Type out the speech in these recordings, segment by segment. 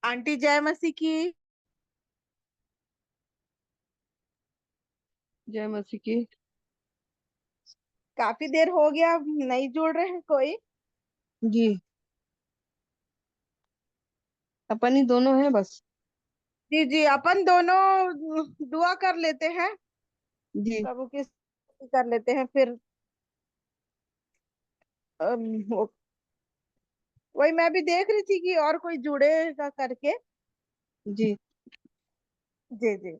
Aunty जय मसीह की। जय मसीह की। काफी देर हो गया, नहीं जुड़ रहे हैं कोई। जी। अपन ही दोनों हैं बस। जी जी, अपन दोनों दुआ कर लेते हैं। जी। प्रभु की स्तुति कर लेते हैं फिर। वो- वही मैं भी देख रही थी कि और कोई जुड़ेगा करके। जी। जी जी।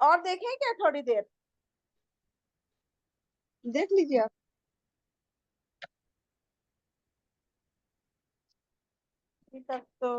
और देखें क्या थोड़ी देर। देख लीजिए आप। अभी तक तो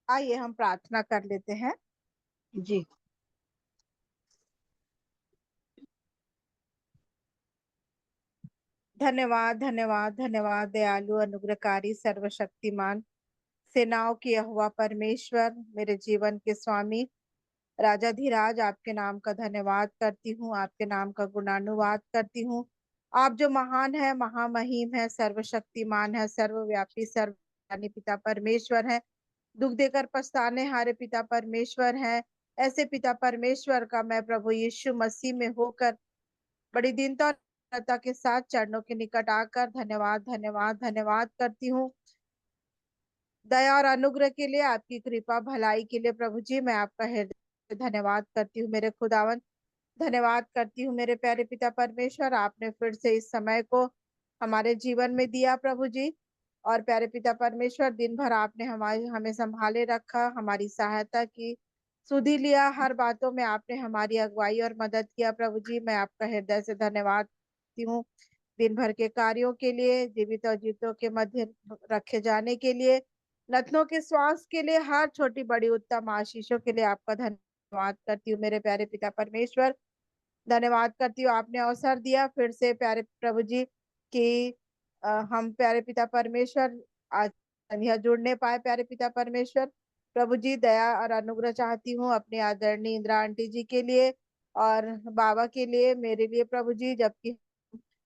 आइए हम प्रार्थना कर लेते हैं। जी। धन्यवाद धन्यवाद धन्यवाद दयालु अनुग्रहकारी सर्वशक्तिमान सेनाओं की यहोवा परमेश्वर, मेरे जीवन के स्वामी राजाधिराज, आपके नाम का धन्यवाद करती हूँ, आपके नाम का गुणानुवाद करती हूँ। आप जो महान है, महामहिम है, सर्वशक्तिमान है, सर्वव्यापी सर्वज्ञानी पिता परमेश्वर है, दुख देकर पछताने हारे पिता परमेश्वर है। ऐसे पिता परमेश्वर का मैं प्रभु यीशु मसीह में होकर बड़ी दीनता और नम्रता के साथ चरणों के निकट आकर धन्यवाद धन्यवाद धन्यवाद करती हूँ। दया और अनुग्रह के लिए, आपकी कृपा भलाई के लिए प्रभु जी मैं आपका हृदय से धन्यवाद करती हूँ मेरे खुदावन। धन्यवाद करती हूँ मेरे प्यारे पिता परमेश्वर, आपने फिर से इस समय को हमारे जीवन में दिया प्रभु जी। और प्यारे पिता परमेश्वर, दिन भर आपने हमारे हमें संभाले रखा, हमारी सहायता की, सुधि लिया, हर बातों में आपने हमारी अगुवाई और मदद किया प्रभु जी। मैं आपका हृदय से धन्यवाद करती हूँ दिन भर के कार्यों के लिए, जीवित और जीवितों के मध्य रखे जाने के लिए, नथनों के श्वास के लिए, हर छोटी बड़ी उत्तम आशीषों के लिए आपका धन्यवाद करती हूँ मेरे प्यारे पिता परमेश्वर। धन्यवाद करती हूँ आपने अवसर दिया फिर से प्यारे प्रभु जी कि हम प्यारे पिता परमेश्वर आज यह जुड़ने पाए प्यारे पिता परमेश्वर। प्रभु जी दया और अनुग्रह चाहती हूँ अपनी आदरणीय इंदिरा आंटी जी के लिए और बाबा के लिए, मेरे लिए प्रभु जी, जबकि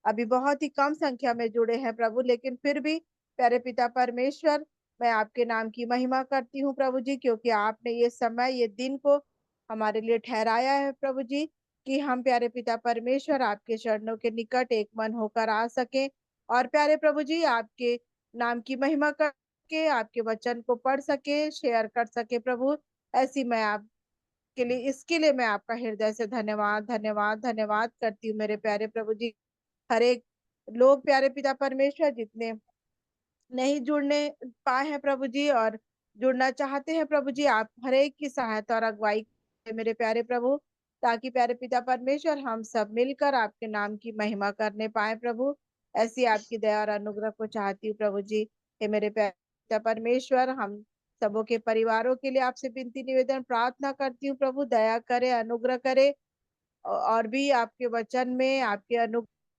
अभी बहुत ही कम संख्या में जुड़े हैं प्रभु, लेकिन फिर भी प्यारे पिता परमेश्वर मैं आपके नाम की महिमा करती हूँ प्रभु जी, क्योंकि आपने ये समय ये दिन को हमारे लिए ठहराया है प्रभु जी कि हम प्यारे पिता परमेश्वर आपके चरणों के निकट एक मन होकर आ सके। और प्यारे प्रभु जी आपके नाम की महिमा करके आपके वचन को पढ़ सके, शेयर कर सके प्रभु। ऐसी मैं आपके लिए इसके लिए मैं आपका हृदय से धन्यवाद, धन्यवाद, धन्यवाद करती हूँ मेरे प्यारे प्रभु जी। हर एक लोग प्यारे पिता परमेश्वर जितने नहीं जुड़ने पाए हैं प्रभु जी और जुड़ना चाहते हैं प्रभु जी, आप हर एक की सहायता और अगुवाई करें मेरे प्यारे प्रभु, ताकि प्यारे पिता परमेश्वर हम सब मिलकर आपके नाम की महिमा करने पाए प्रभु। ऐसी आपकी दया और अनुग्रह को चाहती हूँ प्रभु जी। हे मेरे प्यारे पिता परमेश्वर, हम सबों के परिवारों के लिए आपसे विनती निवेदन प्रार्थना करती हूँ प्रभु, दया करे, अनुग्रह करे और भी आपके वचन में, आपके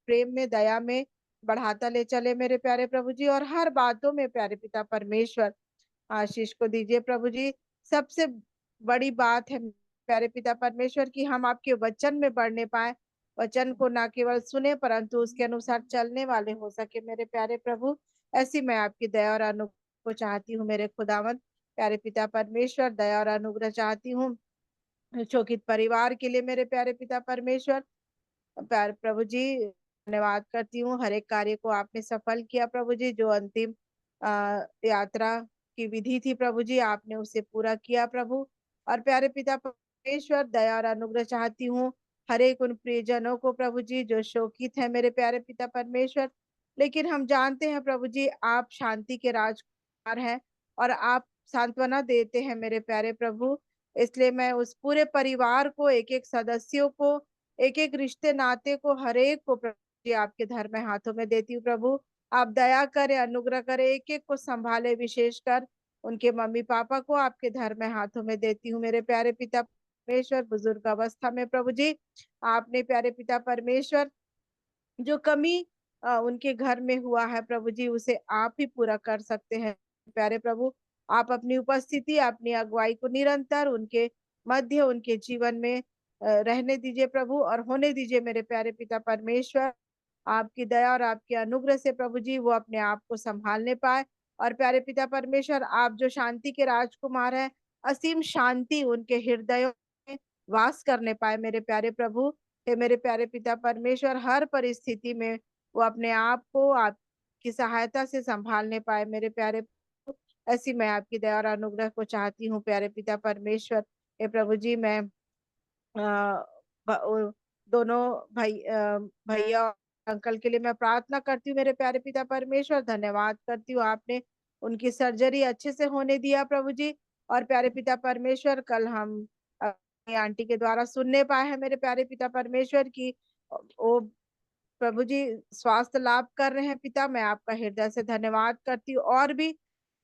प्रेम में, दया में बढ़ाता ले चले मेरे प्यारे प्रभु जी, और हर बातों में प्यारे पिता परमेश्वर आशीष को दीजिए प्रभु जी। सबसे बड़ी बात है प्यारे पिता परमेश्वर की हम आपके वचन में बढ़ने पाए, वचन को ना केवल सुने परंतु उसके अनुसार चलने वाले हो सके मेरे प्यारे प्रभु। ऐसी मैं आपकी दया और अनुग्रह को चाहती हूँ मेरे खुदावंद। प्यारे पिता परमेश्वर, दया और अनुग्रह चाहती हूँ शोकित परिवार के लिए मेरे प्यारे पिता परमेश्वर। प्यारे प्रभु जी धन्यवाद करती हूँ, हर एक कार्य को आपने सफल किया प्रभु जी। जो अंतिम यात्रा की विधि थी प्रभु जी, आपने उसे पूरा किया प्रभु। और प्यारे पिता परमेश्वर, दया और अनुग्रह चाहती हूँ हर एक उन प्रियजनों को प्रभु जी जो शोकित है मेरे प्यारे पिता परमेश्वर। लेकिन हम जानते हैं प्रभु जी आप शांति के राजकुमार हैं और आप सांत्वना देते हैं मेरे प्यारे प्रभु। इसलिए मैं उस पूरे परिवार को, एक-एक सदस्यों को, एक-एक रिश्ते नाते को, हर एक को प्रभु जी आपके धर्म हाथों में देती हूँ प्रभु। आप दया करें, अनुग्रह करें, एक-एक को संभाले, विशेषकर उनके मम्मी-पापा को आपके धर्म हाथों में देती हूँ मेरे प्यारे पिता परमेश्वर। बुजुर्ग अवस्था में प्रभु जी आपने प्यारे पिता परमेश्वर जो कमी उनके घर में हुआ है प्रभु जी, उसे आप ही पूरा कर सकते हैं प्यारे प्रभु। आप अपनी उपस्थिति, अपनी अगुवाई को निरंतर उनके मध्य, उनके जीवन में रहने दीजिए प्रभु और होने दीजिए मेरे प्यारे पिता परमेश्वर। आपकी दया और आपके अनुग्रह से प्रभु जी वो अपने आप को संभालने पाए और प्यारे पिता परमेश्वर आप जो शांति के राजकुमार हैं, असीम शांति उनके हृदयों में वास करने पाए मेरे प्यारे प्रभु। हे मेरे प्यारे पिता परमेश्वर, हर परिस्थिति में वो अपने आप को आपकी सहायता से संभालने पाए मेरे प्यारे प्रभु। ऐसी मैं आपकी दया और अनुग्रह को चाहती हूँ प्यारे पिता परमेश्वर। हे प्रभु जी मैं अ, दोनों भैया और अंकल के लिए मैं प्रार्थना करती हूँ मेरे प्यारे पिता परमेश्वर। धन्यवाद करती हूँ आपने उनकी सर्जरी अच्छे से होने दिया प्रभु जी। और प्यारे पिता परमेश्वर कल हम अपनी आंटी के द्वारा सुनने पाए हैं मेरे प्यारे पिता परमेश्वर की वो प्रभु जी स्वास्थ्य लाभ कर रहे हैं पिता। मैं आपका हृदय से धन्यवाद करती हूँ और भी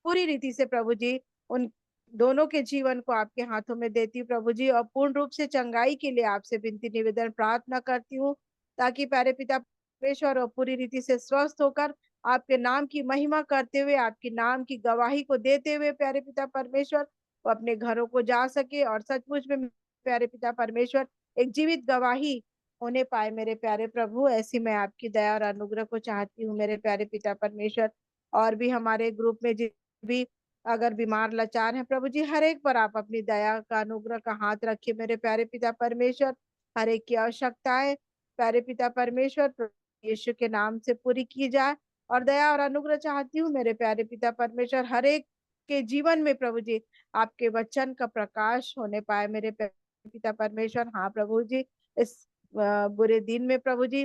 पूरी रीति से प्रभु जी उन दोनों के जीवन को आपके हाथों में देती हूँ प्रभु जी और पूर्ण रूप से चंगाई के लिए आपसे विनती निवेदन प्रार्थना करती हूँ, ताकि प्यारे पिता परमेश्वर और पूरी रीति से स्वस्थ होकर आपके नाम की महिमा करते हुए, आपके नाम की गवाही को देते हुए प्यारे पिता परमेश्वर वो अपने घरों को जा सके और सचमुच में प्यारे पिता परमेश्वर एक जीवित गवाही होने पाए मेरे प्यारे प्रभु। ऐसी मैं आपकी दया और अनुग्रह को चाहती हूँ मेरे प्यारे पिता परमेश्वर। और भी हमारे ग्रुप में भी अगर बीमार लाचार हैं प्रभु जी, हर एक पर आप अपनी दया का अनुग्रह का हाथ रखिए मेरे प्यारे पिता परमेश्वर। हर एक की आवश्यकताएं प्यारे पिता परमेश्वर प्रभु यीशु के नाम से पूरी की जाए और दया और अनुग्रह चाहती हूँ मेरे प्यारे पिता परमेश्वर हर एक के जीवन में प्रभु जी आपके वचन का प्रकाश होने पाए मेरे प्यारे पिता परमेश्वर। हाँ प्रभु जी इस बुरे दिन में प्रभु जी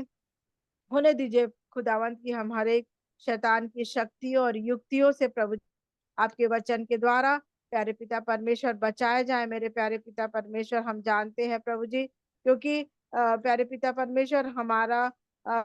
होने दीजिए खुदावंत की हम हर एक शैतान की शक्तियों और युक्तियों से प्रभु आपके वचन के द्वारा प्यारे पिता परमेश्वर बचाए जाए मेरे प्यारे पिता परमेश्वर। हम जानते हैं प्रभु जी क्योंकि प्यारे पिता परमेश्वर हमारा अ,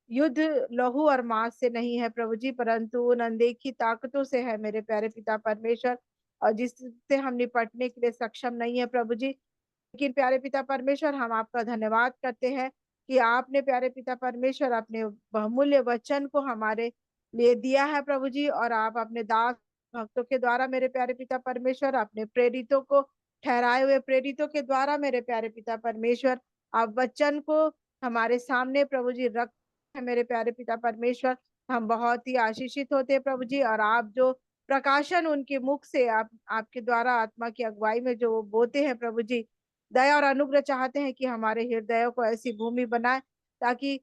युद्ध लहू और मांस से नहीं है प्रभु जी, परंतु उन अनदेखी ताकतों से है मेरे प्यारे पिता परमेश्वर और जिससे हम निपटने के लिए सक्षम नहीं है प्रभु जी। लेकिन प्यारे पिता परमेश्वर हम आपका धन्यवाद करते हैं कि आपने प्यारे पिता परमेश्वर अपने बहुमूल्य वचन को हमारे लिए दिया है प्रभु जी और आप अपने दास भक्तों के द्वारा मेरे प्यारे पिता परमेश्वर अपने प्रेरितों को ठहराए हुए प्रेरितों के द्वारा मेरे प्यारे पिता परमेश्वर आप वचन को हमारे सामने प्रभु जी रख है मेरे प्यारे पिता परमेश्वर। हम बहुत ही आशीषित होते हैं प्रभु जी और आप जो प्रकाशन उनके मुख से आप आपके द्वारा आत्मा की अगुवाई में जो बोते हैं प्रभु जी, दया और अनुग्रह चाहते हैं कि हमारे हृदयों को ऐसी भूमि बनाए ताकि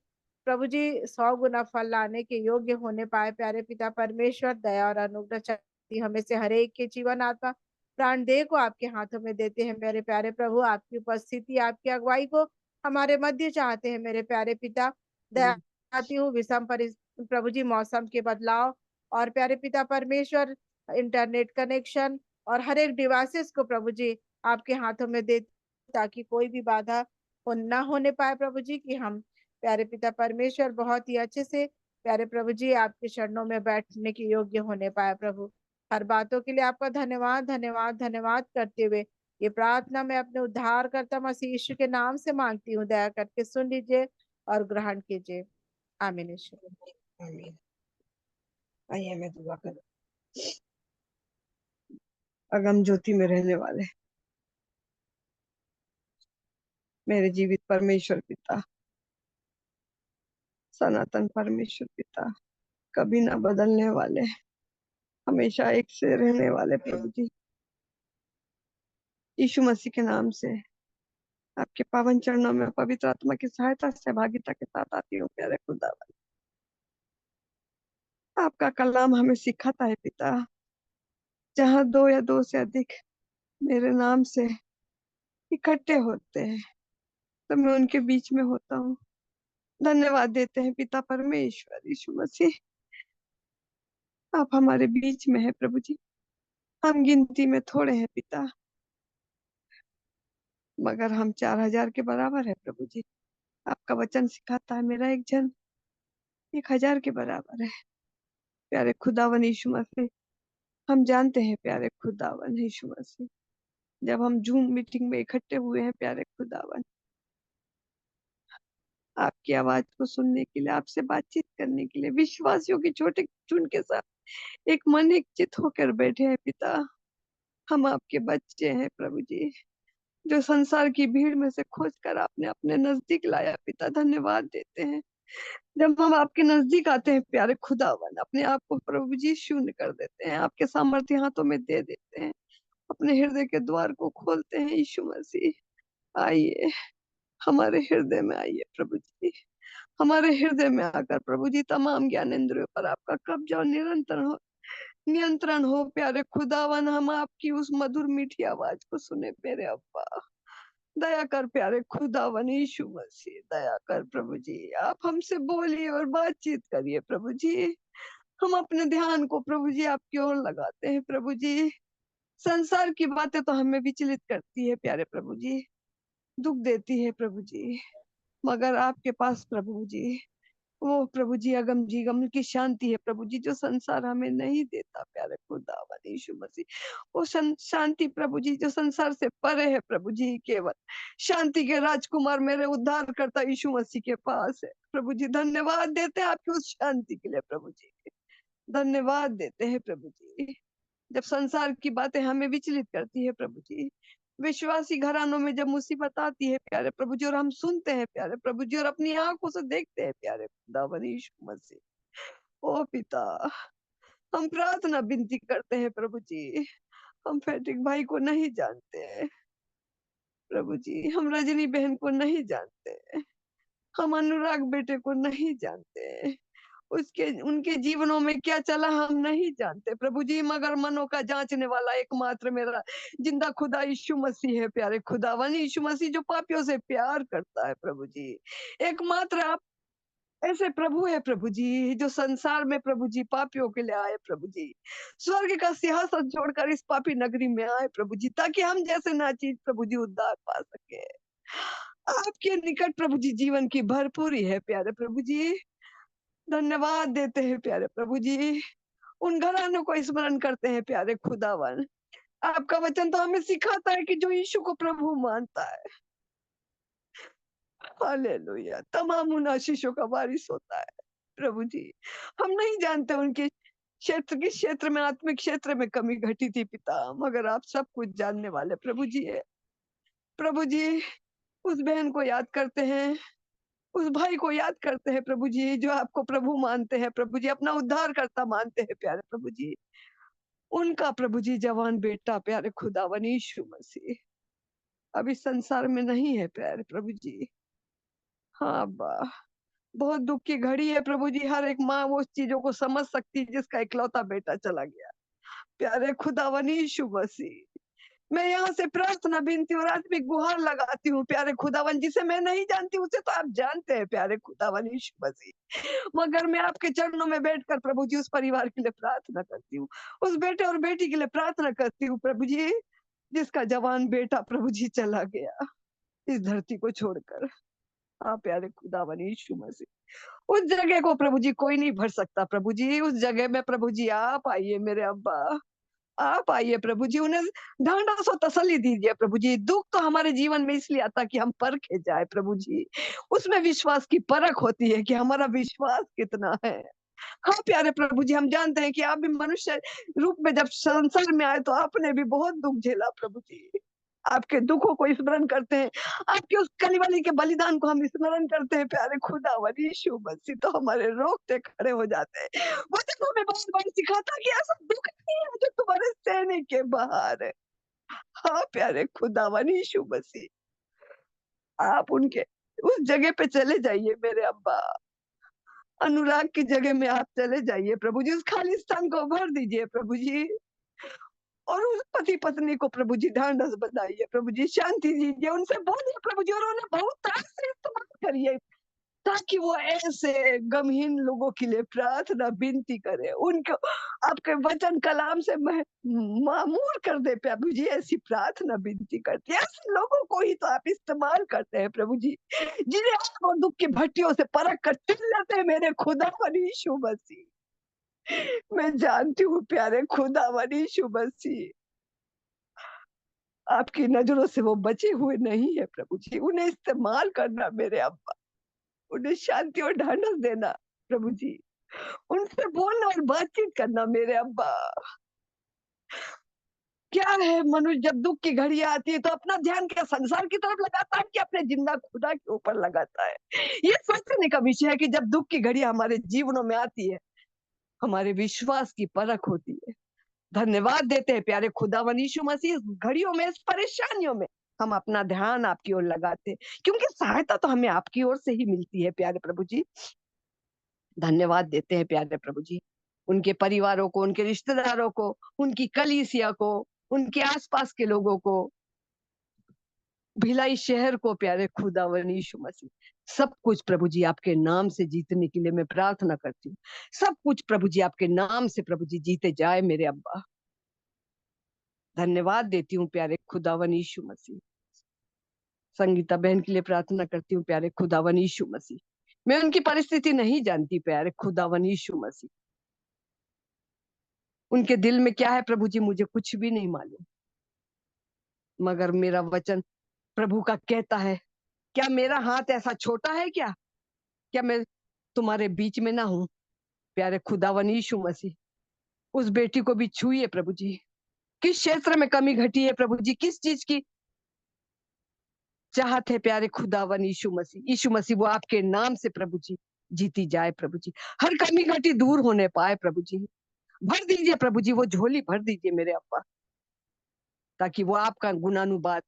प्रभु जी 100 गुना फल लाने के योग्य होने पाए। प्यारे पिता परमेश्वर, दया और अनुग्रह शक्ति हमें से हर एक के जीवन, आत्मा, प्राण देह को आपके हाथों में देते हैं। मेरे प्यारे प्रभु, आपकी उपस्थिति, आपकी अगुवाई को हमारे मध्य चाहते हैं। मेरे प्यारे पिता, दया जी चाहती हूँ विषम प्रभु जी मौसम के बदलाव और प्यारे पिता परमेश्वर इंटरनेट कनेक्शन और हर एक डिवाइसेस को प्रभु जी आपके हाथों में दे, ताकि कोई भी बाधा ना होने पाए प्रभु जी, कि हम प्यारे पिता परमेश्वर बहुत ही अच्छे से प्यारे प्रभु जी आपके चरणों में बैठने के योग्य होने पाए। प्रभु, हर बातों के लिए आपका धन्यवाद धन्यवाद धन्यवाद करते हुए ये प्रार्थना मैं अपने उद्धारकर्ता मसीह यीशु के नाम से मांगती हूँ। दया करके सुन लीजिए और ग्रहण कीजिए। आमीन यीशु। आमीन। आइए मैं दुआ करूं। अगम ज्योति में रहने वाले मेरे जीवित परमेश्वर पिता, सनातन परमेश्वर पिता, कभी ना बदलने वाले, हमेशा एक से रहने वाले प्रभु जी, यीशु मसीह के नाम से आपके पावन चरणों में पवित्र आत्मा की सहायता से भागिता के साथ आती हूँ। प्यारे खुदा, आपका कलाम हमें सिखाता है पिता, जहाँ दो या दो से अधिक मेरे नाम से इकट्ठे होते हैं तो मैं उनके बीच में होता हूँ। धन्यवाद देते हैं पिता परमेश्वर यीशु मसीह, आप हमारे बीच में है प्रभु जी। हम गिनती में थोड़े हैं पिता, मगर हम 4000 के बराबर है प्रभु जी। आपका वचन सिखाता है मेरा एक जन 1000 के बराबर है। प्यारे खुदावन यीशु मसीह, हम जानते हैं प्यारे खुदावन यीशु मसीह, जब हम जूम मीटिंग में इकट्ठे हुए हैं प्यारे खुदावन, आपकी आवाज को सुनने के लिए, आपसे बातचीत करने के लिए, विश्वासियों की छोटे झुंड के साथ एक मन एक चित होकर बैठे हैं पिता। हम आपके बच्चे हैं प्रभु जी, जो संसार की भीड़ में से खोज कर आपने अपने नजदीक लाया पिता। धन्यवाद देते हैं, जब हम आपके नजदीक आते हैं प्यारे खुदावन, अपने आप को प्रभु जी शून्य कर देते हैं, आपके सामर्थ्य हाथों में दे देते हैं, अपने हृदय के द्वार को खोलते हैं। यीशु मसीह, आइए हमारे हृदय में, आइए प्रभु जी, हमारे हृदय में आकर प्रभु जी तमाम ज्ञानेंद्रियों पर आपका कब्जा और नियंत्रण हो प्यारे खुदावन। हम आपकी उस मधुर मीठी आवाज को सुने मेरे अब्बा। दया कर प्यारे खुदावन यीशु मसीह, दया कर प्रभु जी, आप हमसे बोलिए और बातचीत करिए प्रभु जी। हम अपने ध्यान को प्रभु जी आपकी ओर लगाते हैं प्रभु जी। संसार की बातें तो हमें विचलित करती है प्यारे प्रभु जी, दुख देती है प्रभु जी, मगर आपके पास प्रभु जी, वो प्रभु जी अगम जी गम की शांति है प्रभु जी, जो संसार हमें नहीं देता प्यारे खुदावन यीशु मसीह। वो शांति प्रभु जी जो संसार से परे है प्रभु जी, केवल शांति के राजकुमार मेरे उद्धार करता यीशु मसीह के पास है प्रभु जी। धन्यवाद देते हैं आपकी उस शांति के लिए प्रभु जी, धन्यवाद देते हैं प्रभु जी। जब संसार की बातें हमें विचलित करती है प्रभु जी, विश्वासी घरानों में जब मुसीबत आती है प्यारे प्रभु जी, और हम सुनते हैं प्यारे प्रभु जी और अपनी आंखों से देखते हैं प्यारे खुदावन यीशु मसीह, ओ पिता, हम प्रार्थना विनती करते हैं प्रभु जी। हम फैटिक भाई को नहीं जानते प्रभु जी, हम रजनी बहन को नहीं जानते, हम अनुराग बेटे को नहीं जानते, उसके उनके जीवनों में क्या चला हम नहीं जानते प्रभु जी, मगर मनों का जांचने वाला एकमात्र मेरा जिंदा खुदा यीशु मसीह है प्यारे खुदावन यीशु मसीह, जो पापियों से प्यार करता है प्रभु जी। एकमात्र आप ऐसे प्रभु है प्रभु जी, जो संसार में प्रभु जी पापियों के लिए आए प्रभु जी, स्वर्ग का सिंहासन छोड़कर इस पापी नगरी में आए प्रभु जी, ताकि हम जैसे नाचीज प्रभु जी उद्धार पा सके। आपके निकट प्रभु जी जीवन की भरपूरी है प्यारे प्रभु जी। धन्यवाद देते हैं प्यारे प्रभु जी, उन घरानों को स्मरण करते हैं प्यारे खुदावन। आपका वचन तो हमें सिखाता है कि जो यीशु को प्रभु मानता है, हालेलुया, तमाम उन आशीषों का वारिस होता है प्रभु जी। हम नहीं जानते उनके क्षेत्र किस क्षेत्र में, आत्मिक क्षेत्र में कमी घटी थी पिता, मगर आप सब कुछ जानने वाले प्रभु जी है प्रभु जी। उस बहन को याद करते हैं, उस भाई को याद करते हैं प्रभु जी, जो आपको प्रभु मानते हैं प्रभु जी, अपना उद्धार करता मानते हैं प्यारे प्रभु जी। उनका प्रभु जी जवान बेटा प्यारे खुदावन यीशु मसीह अभी संसार में नहीं है प्यारे प्रभु जी। हाँ अब्बा, बहुत दुख की घड़ी है प्रभु जी। हर एक माँ वो चीजों को समझ सकती है जिसका इकलौता बेटा चला गया। प्यारे खुदावन यीशु मसीह, मैं यहाँ से प्रार्थना, विनती और आत्मिक गुहार लगाती हूँ प्यारे खुदावन। जिसे मैं नहीं जानती उसे तो आप जानते हैं प्यारे खुदावन यीशु मसीह। मगर मैं आपके चरणों में बैठकर प्रभु जी उस परिवार के लिए प्रार्थना करती हूँ, उस बेटे और बेटी के लिए प्रार्थना करती हूँ प्रभु जी, जिसका जवान बेटा प्रभु जी चला गया इस धरती को छोड़कर। हाँ प्यारे खुदावन यीशु मसीह, उस जगह को प्रभु जी कोई नहीं भर सकता प्रभु जी। उस जगह में प्रभु जी आप आइए मेरे अब्बा, आप आइए प्रभु जी, उन्हें ढांढस और तसल्ली दीजिए प्रभु जी। दुख तो हमारे जीवन में इसलिए आता कि हम परखे जाए प्रभु जी। उसमें विश्वास की परख होती है कि हमारा विश्वास कितना है। हाँ प्यारे प्रभु जी, हम जानते हैं कि आप भी मनुष्य रूप में जब संसार में आए तो आपने भी बहुत दुख झेला प्रभु जी। आपके दुखों को स्मरण करते हैं, आपके उस कलीवली के बलिदान को हम स्मरण करते हैं प्यारे खुदावन यीशु मसीह, तो हमारे रोंगटे खड़े हो जाते हैं। वो तो हमें बार बार सिखाता कि ऐसा दुख नहीं है जो तुम्हारे सहने के बाहर है। हाँ प्यारे खुदावन यीशु मसीह, आप उनके उस जगह पे चले जाइए मेरे अब्बा, अनुराग की जगह में आप चले जाइए प्रभु जी। उस खाली स्थान को भर दीजिए प्रभु जी, और उस पति पत्नी को प्रभु जी ढांढस बंधाइए प्रभु जी, शांति दीजिए, उनसे बोलिए प्रभु जी, और उन्हें बहुत तरह से इस्तेमाल करिए ताकि वो ऐसे गमहीन लोगों के लिए प्रार्थना विनती करे, उनको आपके वचन कलाम से मामूर कर दे प्रभु जी। ऐसी प्रार्थना विनती करती है, ऐसे लोगों को ही तो आप इस्तेमाल करते हैं प्रभु जी, जिन्हें आग और दुख की भट्टियों से परख कर चुन लेते हैं मेरे खुदावन यीशु मसीह। मैं जानती हूँ प्यारे खुदावन यीशु मसीह, आपकी नजरों से वो बचे हुए नहीं है प्रभु जी। उन्हें इस्तेमाल करना मेरे अब्बा, उन्हें शांति और ढांढस देना प्रभु जी, उनसे बोलना और बातचीत करना मेरे अब्बा। क्या है, मनुष्य जब दुख की घड़ी आती है तो अपना ध्यान क्या संसार की तरफ लगाता है कि अपने जिंदा खुदा के ऊपर लगाता है। ये सोचने का विषय है कि जब दुख की घड़ी हमारे जीवनों में आती है, हमारे विश्वास की परख होती है। धन्यवाद देते हैं प्यारे खुदावन यीशु मसीह, इस घड़ियों में, इस परेशानियों में हम अपना ध्यान आपकी ओर लगाते हैं, क्योंकि सहायता तो हमें आपकी ओर से ही मिलती है प्यारे प्रभु जी। धन्यवाद देते हैं प्यारे प्रभु जी, उनके परिवारों को, उनके रिश्तेदारों को, उनकी कलीसिया को, उनके आसपास के लोगों को, भिलाई शहर को प्यारे खुदावन यीशु मसीह। सब कुछ प्रभु जी आपके नाम से जीतने के लिए मैं प्रार्थना करती हूँ। सब कुछ प्रभु जी आपके नाम से प्रभु जी जीते जाए मेरे अब्बा। धन्यवाद देती हूँ प्यारे खुदावन यीशु मसीह। संगीता बहन के लिए प्रार्थना करती हूँ प्यारे खुदावन यीशु मसीह। मैं उनकी परिस्थिति नहीं जानती प्यारे खुदावन यीशु मसीह, उनके दिल में क्या है प्रभु जी मुझे कुछ भी नहीं मालूम, मगर मेरा वचन प्रभु का कहता है, क्या मेरा हाथ ऐसा छोटा है क्या मैं तुम्हारे बीच में ना हूं। प्यारे खुदावन यीशु मसीह, उस बेटी को भी छूइए प्रभु जी। किस क्षेत्र में कमी घटी है प्रभु जी, किस चीज की चाहत है प्यारे खुदावन यीशु मसीह वो आपके नाम से प्रभु जी जीती जाए प्रभु जी। हर कमी घटी दूर होने पाए प्रभु जी। भर दीजिए प्रभु जी, वो झोली भर दीजिए मेरे अब्बा, ताकि वो आपका गुणानुवाद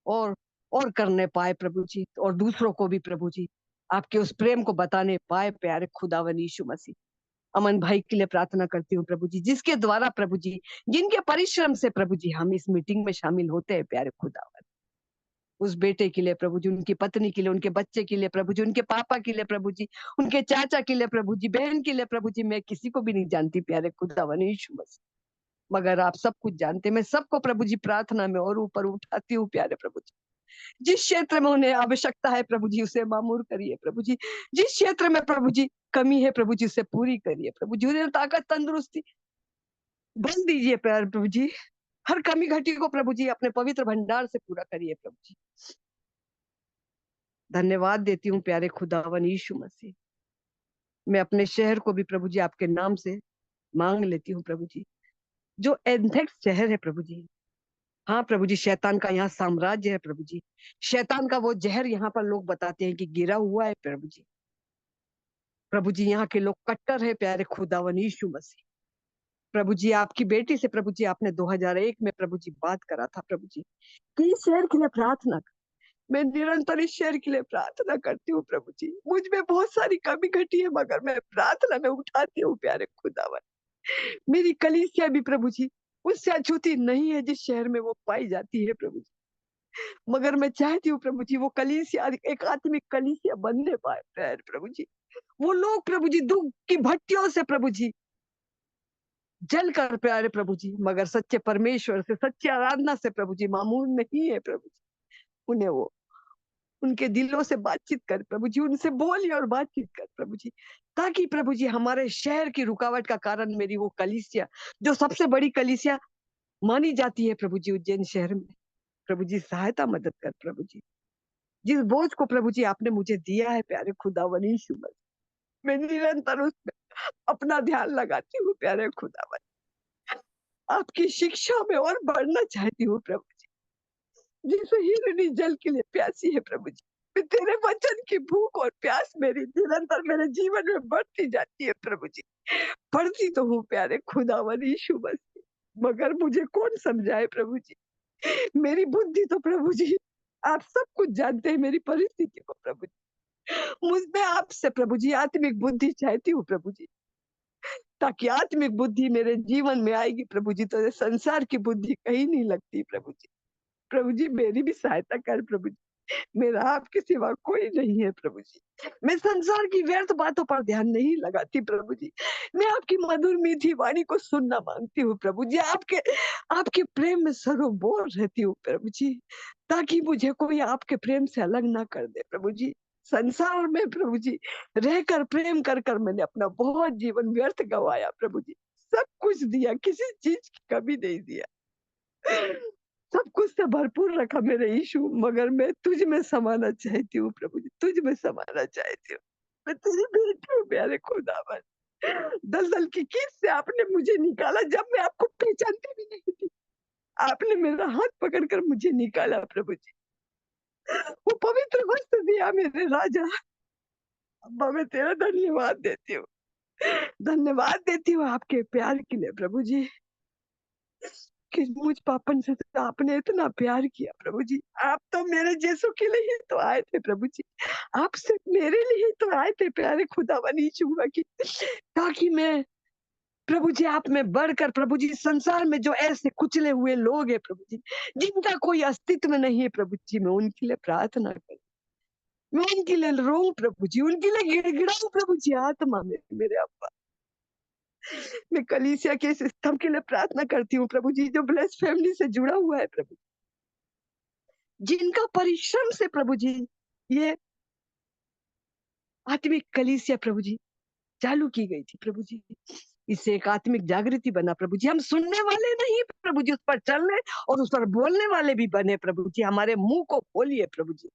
और और करने पाए प्रभु जी, और दूसरों को भी प्रभु जी आपके उस प्रेम को बताने पाए प्यारे खुदावन यीशु मसीह। अमन भाई के लिए प्रार्थना करती हूँ प्रभु जी, जिसके द्वारा प्रभु जी, जिनके परिश्रम से प्रभु जी हम इस मीटिंग में शामिल होते हैं प्यारे खुदावन। उस बेटे के लिए प्रभु जी, उनकी पत्नी के लिए, उनके बच्चे के लिए प्रभु जी, उनके पापा के लिए प्रभु जी, उनके चाचा के लिए प्रभु जी, बहन के लिए प्रभु जी, मैं किसी को भी नहीं जानती प्यारे खुदावन यीशु मसीह, मगर आप सब कुछ जानते। मैं सबको प्रभु जी प्रार्थना में और ऊपर उठाती हूँ प्यारे प्रभु जी। जिस क्षेत्र में उन्हें आवश्यकता है प्रभु जी उसे मामूर करिए प्रभु जी। जिस क्षेत्र में प्रभु जी कमी है प्रभु जी उसे पूरी करिए प्रभु जी। उन्हें ताकत, तंदुरुस्ती बल दीजिए प्यारे प्रभु जी। हर कमी घटी को प्रभु जी अपने पवित्र भंडार से पूरा करिए प्रभु जी। धन्यवाद देती हूँ प्यारे खुदावन यीशु मसीह। मैं अपने शहर को भी प्रभु जी आपके नाम से मांग लेती हूँ प्रभु जी, जो एंथेक्स शहर है प्रभु जी। हाँ प्रभु जी, शैतान का यहाँ साम्राज्य है प्रभु जी। शैतान का वो जहर यहाँ पर लोग बताते हैं कि गिरा हुआ है प्रभु जी। प्रभु जी यहाँ के लोग कट्टर है प्यारे खुदावन यीशु मसीह। प्रभु जी आपकी बेटी से प्रभु जी आपने 2001 में प्रभु जी बात करा था प्रभु जी कि इस शहर के लिए प्रार्थना कर। मैं निरंतर इस शहर के लिए प्रार्थना करती हूँ प्रभु जी। मुझ में बहुत सारी कमी घटी है, मगर मैं प्रार्थना में उठाती हूँ प्यारे खुदावन। मेरी कलीसिया भी प्रभु जी उससे अछूती नहीं है जिस शहर में वो पाई जाती है प्रभु जी। मगर मैं चाहती हूँ प्रभु जी वो कलीसिया एक आत्मिक कलीसिया बनने पाए प्यारे प्रभु जी। वो लोग प्रभु जी दुख की भट्टियों से प्रभु जी जल कर प्यारे प्रभु जी, मगर सच्चे परमेश्वर से, सच्ची आराधना से प्रभु जी मामूल नहीं है प्रभु जी। उन्हें वो उनके दिलों से बातचीत कर प्रभु जी, उनसे बोलिए और बातचीत कर प्रभु जी, ताकि प्रभु जी हमारे शहर की रुकावट का कारण मेरी वो कलीसिया, जो सबसे बड़ी कलीसिया मानी जाती है प्रभु जी उज्जैन शहर में, प्रभु जी सहायता मदद कर प्रभु जी। जिस बोझ को प्रभु जी आपने मुझे दिया है प्यारे खुदावन यीशु मसीह, मैं निरंतर उसमें अपना ध्यान लगाती हूँ प्यारे खुदावन। आपकी शिक्षा में और बढ़ना चाहती हूँ प्रभु जी, जैसे हिरनी जल के लिए प्यासी है प्रभु जी। मैं तेरे वचन की भूख और प्यास मेरी निरंतर मेरे जीवन में बढ़ती जाती है प्रभु जी। पढ़ती तो हूँ प्यारे खुदावन यीशु मसीह, मगर मुझे कौन समझाए प्रभु जी। मेरी बुद्धि तो प्रभु जी आप सब कुछ जानते हैं मेरी परिस्थिति को प्रभु जी। मुझमें आपसे प्रभु जी आत्मिक बुद्धि चाहती हूँ प्रभु जी, ताकि आत्मिक बुद्धि मेरे जीवन में आएगी प्रभु जी, तो ये संसार की बुद्धि कहीं नहीं लगती प्रभु जी। प्रभु जी मेरी भी सहायता कर प्रभु जी। मेरा आपके सिवा कोई नहीं है प्रभु जी। मैं संसार की व्यर्थ बातों पर ध्यान नहीं लगाती प्रभु जी। मैं आपकी मधुर मीठी वाणी को सुनना मांगती हूँ प्रभु जी। आपके आपके प्रेम में सरोबोर रहती हूँ प्रभु जी, ताकि मुझे कोई आपके प्रेम से अलग ना कर दे प्रभु जी। संसार में प्रभु जी रहकर प्रेम कर कर मैंने अपना बहुत जीवन व्यर्थ गवाया प्रभु जी। सब कुछ दिया, किसी चीज की कमी नहीं दिया, सब कुछ से भरपूर रखा मेरे यीशु, मगर मैं तुझ में समाना चाहती हूँ प्रभु जी, तुझ में समाना चाहती हूँ। मैं तेरी बेटी हूँ प्यारे खुदावन। दलदल की कीच से आपने मुझे निकाला जब मैं आपको पहचानती भी नहीं थी। आपने मेरा हाथ पकड़कर मुझे निकाला प्रभु जी। वो पवित्र वस्त्र दिया मेरे राजा। अब्बा मैं तेरा धन्यवाद देती हूँ। धन्यवाद देती हूँ आपके प्यार के लिए प्रभु जी, कि मुझ पापन से तो आपने इतना प्यार किया प्रभु जी। आप तो मेरे जैसों के लिए ही तो आए थे प्रभु जी। आप सिर्फ मेरे लिए ही तो आए थे प्यारे खुदावन यीशु मसीह, ताकि मैं प्रभु जी आप में बढ़कर प्रभु जी संसार में जो ऐसे कुचले हुए लोग हैं प्रभु जी, जिनका कोई अस्तित्व नहीं है प्रभु जी, मैं उनके लिए प्रार्थना करूं, मैं उनके लिए रोऊं प्रभु जी, उनके लिए गिड़गिड़ाऊं प्रभु जी आत्मा में मेरे अब्बा। मैं कलीसिया के इस स्तंभ के लिए प्रार्थना करती हूँ प्रभु जी, जो ब्लेस फैमिली से जुड़ा हुआ है प्रभु, जिनका परिश्रम से प्रभु जी ये आत्मिक कलीसिया प्रभु जी चालू की गई थी प्रभु जी। इससे एक आत्मिक जागृति बना प्रभु जी। हम सुनने वाले नहीं प्रभु जी, उस पर चलने और उस पर बोलने वाले भी बने प्रभु जी। हमारे मुंह को खोलिए प्रभु जी,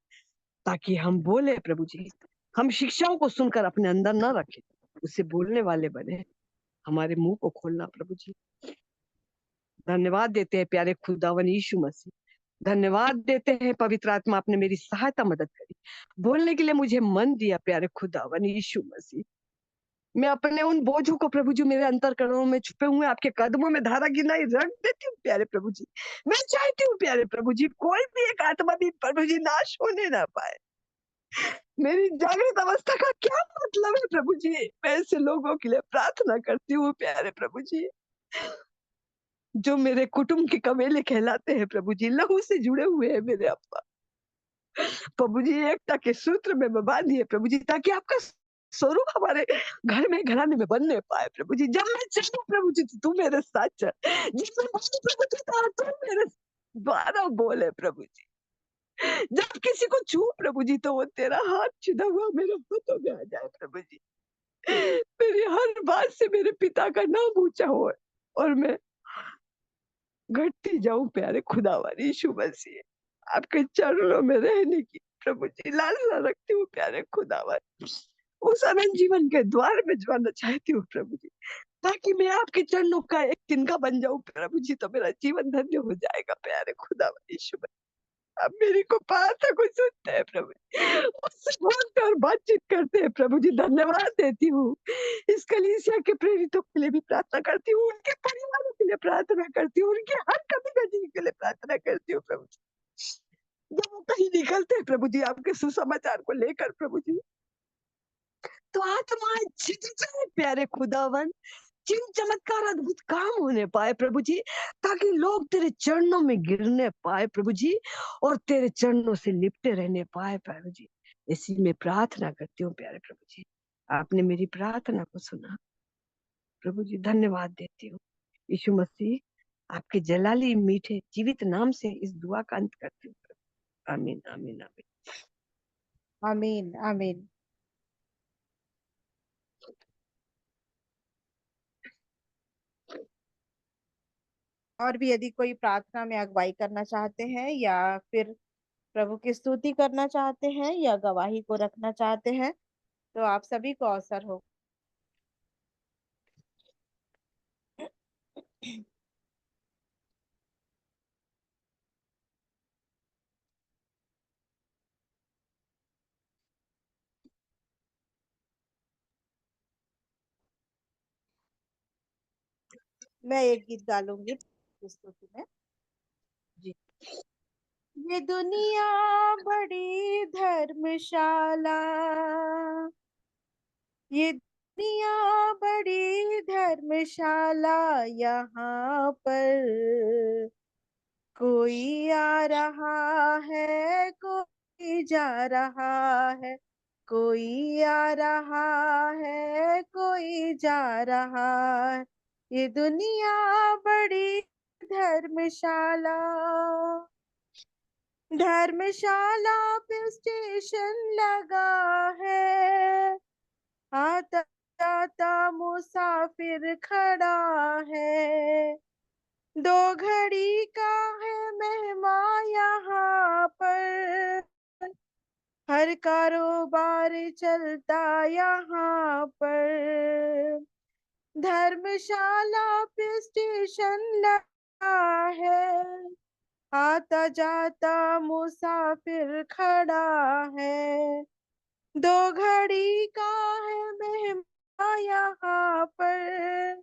ताकि हम बोले प्रभु जी। हम शिक्षाओं को सुनकर अपने अंदर ना रखें, उससे बोलने वाले बने। हमारे मुंह को खोलना प्रभु जी। धन्यवाद देते हैं प्यारे खुदावन यीशु मसीह। धन्यवाद देते हैं पवित्र आत्मा, आपने मेरी सहायता मदद करी, बोलने के लिए मुझे मन दिया प्यारे खुदावन यीशु मसीह। मैं अपने उन बोझों को प्रभु जी मेरे अंतरकरणों में छुपे हुए आपके कदमों में धारा गिनाई रख देती हूँ प्यारे प्रभु जी। मैं चाहती हूँ प्यारे प्रभु जी कोई भी एक आत्मा भी प्रभु जी नाश होने ना पाए। मेरी जागृत अवस्था का क्या मतलब है प्रभु जी, मैं ऐसे लोगों के लिए प्रार्थना करती हूँ प्यारे प्रभु जी, जो मेरे कुटुंब के कबीले कहलाते हैं प्रभु जी, लहू से जुड़े हुए हैं मेरे अब्बा। प्रभु जी एकता के सूत्र में बांधिए प्रभु जी, ताकि आपका स्वरूप हमारे घर में घराने में बनने पाए प्रभु जी। जब मैं चलूं प्रभु जी तो तू मेरे साथ चल, जब मैं बोलूं प्रभु जी तो तू मेरे द्वारा बोले प्रभु जी। जब किसी को छू प्रभु जी तो वो तेरा हाथ छिदा हुआ मेरे हाथों में आ जाए प्रभु जी। मेरी हर बात से मेरे पिता का नाम ऊंचा हो और मैं घटती जाऊं प्यारे खुदावन यीशु मसीह। आपके चरणों में रहने की प्रभु जी लालसा रखती हूँ प्यारे खुदावन। उस अनंत जीवन के द्वार में जाना चाहती हूँ प्रभु जी, ताकि मैं आपके चरणों का एक तिनका बन जाऊं प्रभु जी, तो मेरा जीवन धन्य हो जाएगा प्यारे खुदावन यीशु मसीह। आप मेरी को प्रार्थना को सुनते हैं प्रभु जी, उससे बोलते और बातचीत करते हैं प्रभु जी। धन्यवाद देती हूँ। इस कलीसिया के प्रेरितों के लिए भी प्रार्थना करती हूँ, उनके परिवारों के लिए प्रार्थना करती हूँ, उनकी हर कभी के लिए प्रार्थना करती हूँ प्रभु जी। जब वो कहीं निकलते हैं प्रभु जी आपके सुसमाचार को लेकर प्रभु जी, तो आत्माएँ छिद जाए प्यारे खुदावन। जिन चमत्कार अद्भुत काम होने पाए प्रभु जी, ताकि लोग तेरे चरणों में गिरने पाए प्रभु जी, और तेरे चरणों से लिपटे रहने पाए प्रभु जी। इसी में प्रार्थना करती हूँ प्यारे प्रभु जी। आपने मेरी प्रार्थना को सुना। प्रभु जी धन्यवाद देती हूँ। यीशु मसीह आपके जलाली मीठे जीवित नाम से इस दुआ का अंत करती हूँ। आमीन, आमीन, आमीन। आमीन आमीन। और भी यदि कोई प्रार्थना में अगुवाई करना चाहते हैं या फिर प्रभु की स्तुति करना चाहते हैं या गवाही को रखना चाहते हैं, तो आप सभी को अवसर हो। मैं एक गीत गालूंगी स्तुति में। जी। ये दुनिया बड़ी धर्मशाला, ये दुनिया बड़ी धर्मशाला, यहाँ पर कोई आ रहा है, कोई जा रहा है, कोई आ रहा है, कोई जा रहा है। ये दुनिया बड़ी धर्मशाला, धर्मशाला पे स्टेशन लगा है, आता जाता मुसाफिर खड़ा है। दो घड़ी का है मेहमा यहाँ पर, हर कारोबार चलता यहाँ पर। धर्मशाला पे स्टेशन लगा है, आता जाता मुसाफिर खड़ा है। दो घड़ी का है मेहमा यहाँ पर,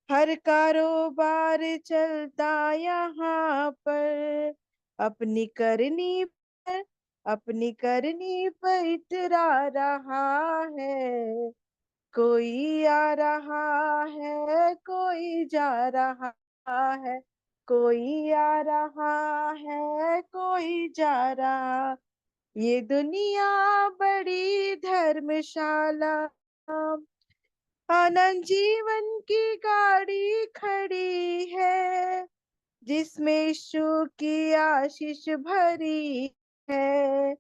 हर कारोबार चलता यहाँ पर। अपनी करनी पर, अपनी करनी पर इतरा रहा है। कोई आ रहा है, कोई जा रहा है, कोई आ रहा है, कोई जा रहा। ये दुनिया बड़ी धर्मशाला, अनंत जीवन की गाड़ी खड़ी है, जिसमें यीशु की आशीष भरी है।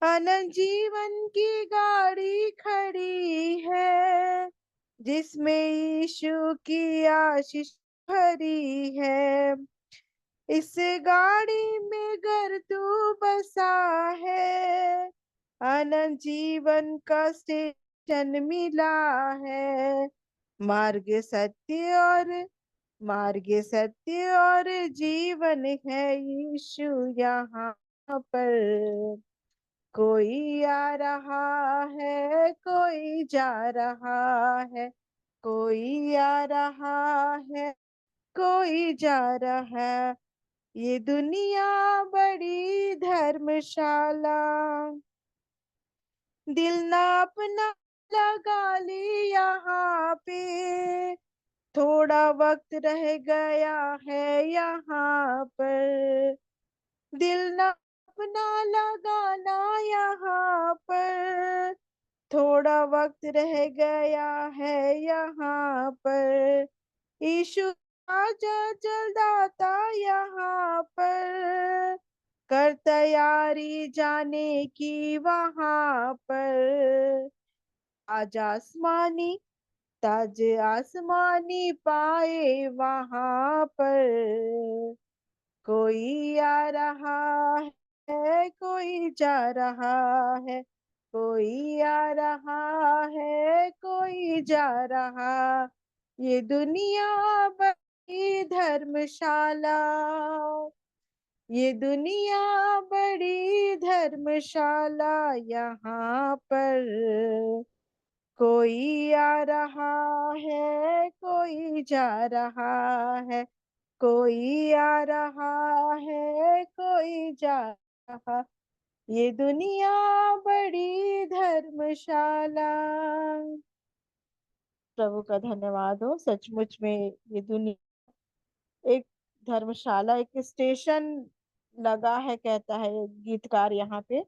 अनंत जीवन की गाड़ी खड़ी है, जिसमें यीशु की आशीष भरी है। इस गाड़ी में घर तू बसा है, अनंत जीवन का स्टेशन मिला है। मार्ग सत्य और मार्ग सत्य और जीवन है यीशु यहाँ पर। कोई आ रहा है, कोई जा रहा है, कोई आ रहा है, कोई जा रहा है। ये दुनिया बड़ी धर्मशाला, दिल ना अपना लगा ली यहाँ पे, थोड़ा वक्त रह गया है यहाँ पर। दिल ना अपना लगाना यहाँ पर, थोड़ा वक्त रह गया है यहाँ पर। यीशु आजा जल्द आता यहाँ पर, कर तैयारी जाने की वहां पर। आज आसमानी ताज आसमानी पाए वहां पर। कोई आ रहा है, कोई जा रहा है, कोई आ रहा है, कोई जा रहा। ये दुनिया बड़ी धर्मशाला, ये दुनिया बड़ी धर्मशाला, यहाँ पर कोई आ रहा है, कोई जा रहा है, कोई आ रहा है कोई जा रहा, ये दुनिया बड़ी धर्मशाला। प्रभु का धन्यवाद हो। सचमुच में ये दुनिया एक धर्मशाला, एक स्टेशन लगा है, कहता है गीतकार यहाँ पे।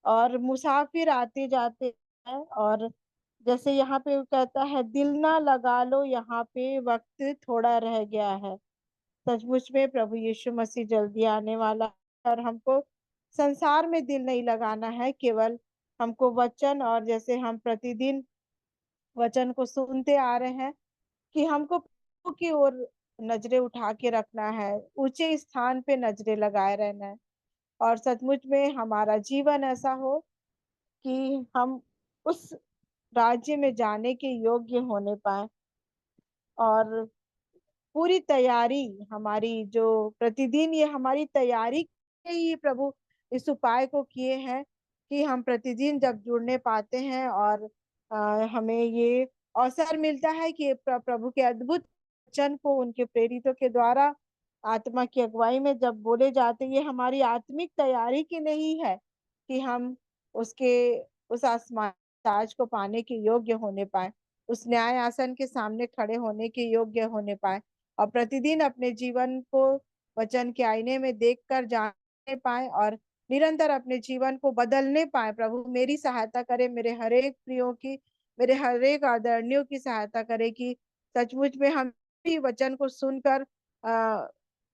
और मुसाफिर आते जाते हैं, और जैसे यहाँ पे कहता है, दिल ना लगा लो यहाँ पे, वक्त थोड़ा रह गया है। सचमुच में प्रभु यीशु मसीह जल्दी आने वाला है, और हमको संसार में दिल नहीं लगाना है, केवल हमको वचन, और जैसे हम प्रतिदिन वचन को सुनते आ रहे हैं, कि हमको प्रभु की ओर नजरें उठा के रखना है, ऊंचे स्थान पे नजरें लगाए रहना है। और सचमुच में हमारा जीवन ऐसा हो कि हम उस राज्य में जाने के योग्य होने पाए। और पूरी तैयारी हमारी, जो प्रतिदिन ये हमारी तैयारी के ही प्रभु इस उपाय को किए हैं, कि हम प्रतिदिन जब जुड़ने पाते हैं, और हमें ये अवसर मिलता है कि प्रभु के अद्भुत वचन को उनके प्रेरितों के द्वारा आत्मा की अगुवाई में जब बोले जाते, ये हमारी आत्मिक तैयारी की नहीं है, कि हम उसके उस आसमान ताज को पाने के योग्य होने पाए, उस न्याय आसन के सामने खड़े होने के योग्य होने पाए, और प्रतिदिन अपने जीवन को वचन के आईने में देखकर जानने पाए, और निरंतर अपने जीवन को बदलने पाए। प्रभु मेरी सहायता करे, मेरे हरेक प्रियो की, मेरे हरेक आदरणीयों की सहायता करे, कि सचमुच में हम भी वचन को सुनकर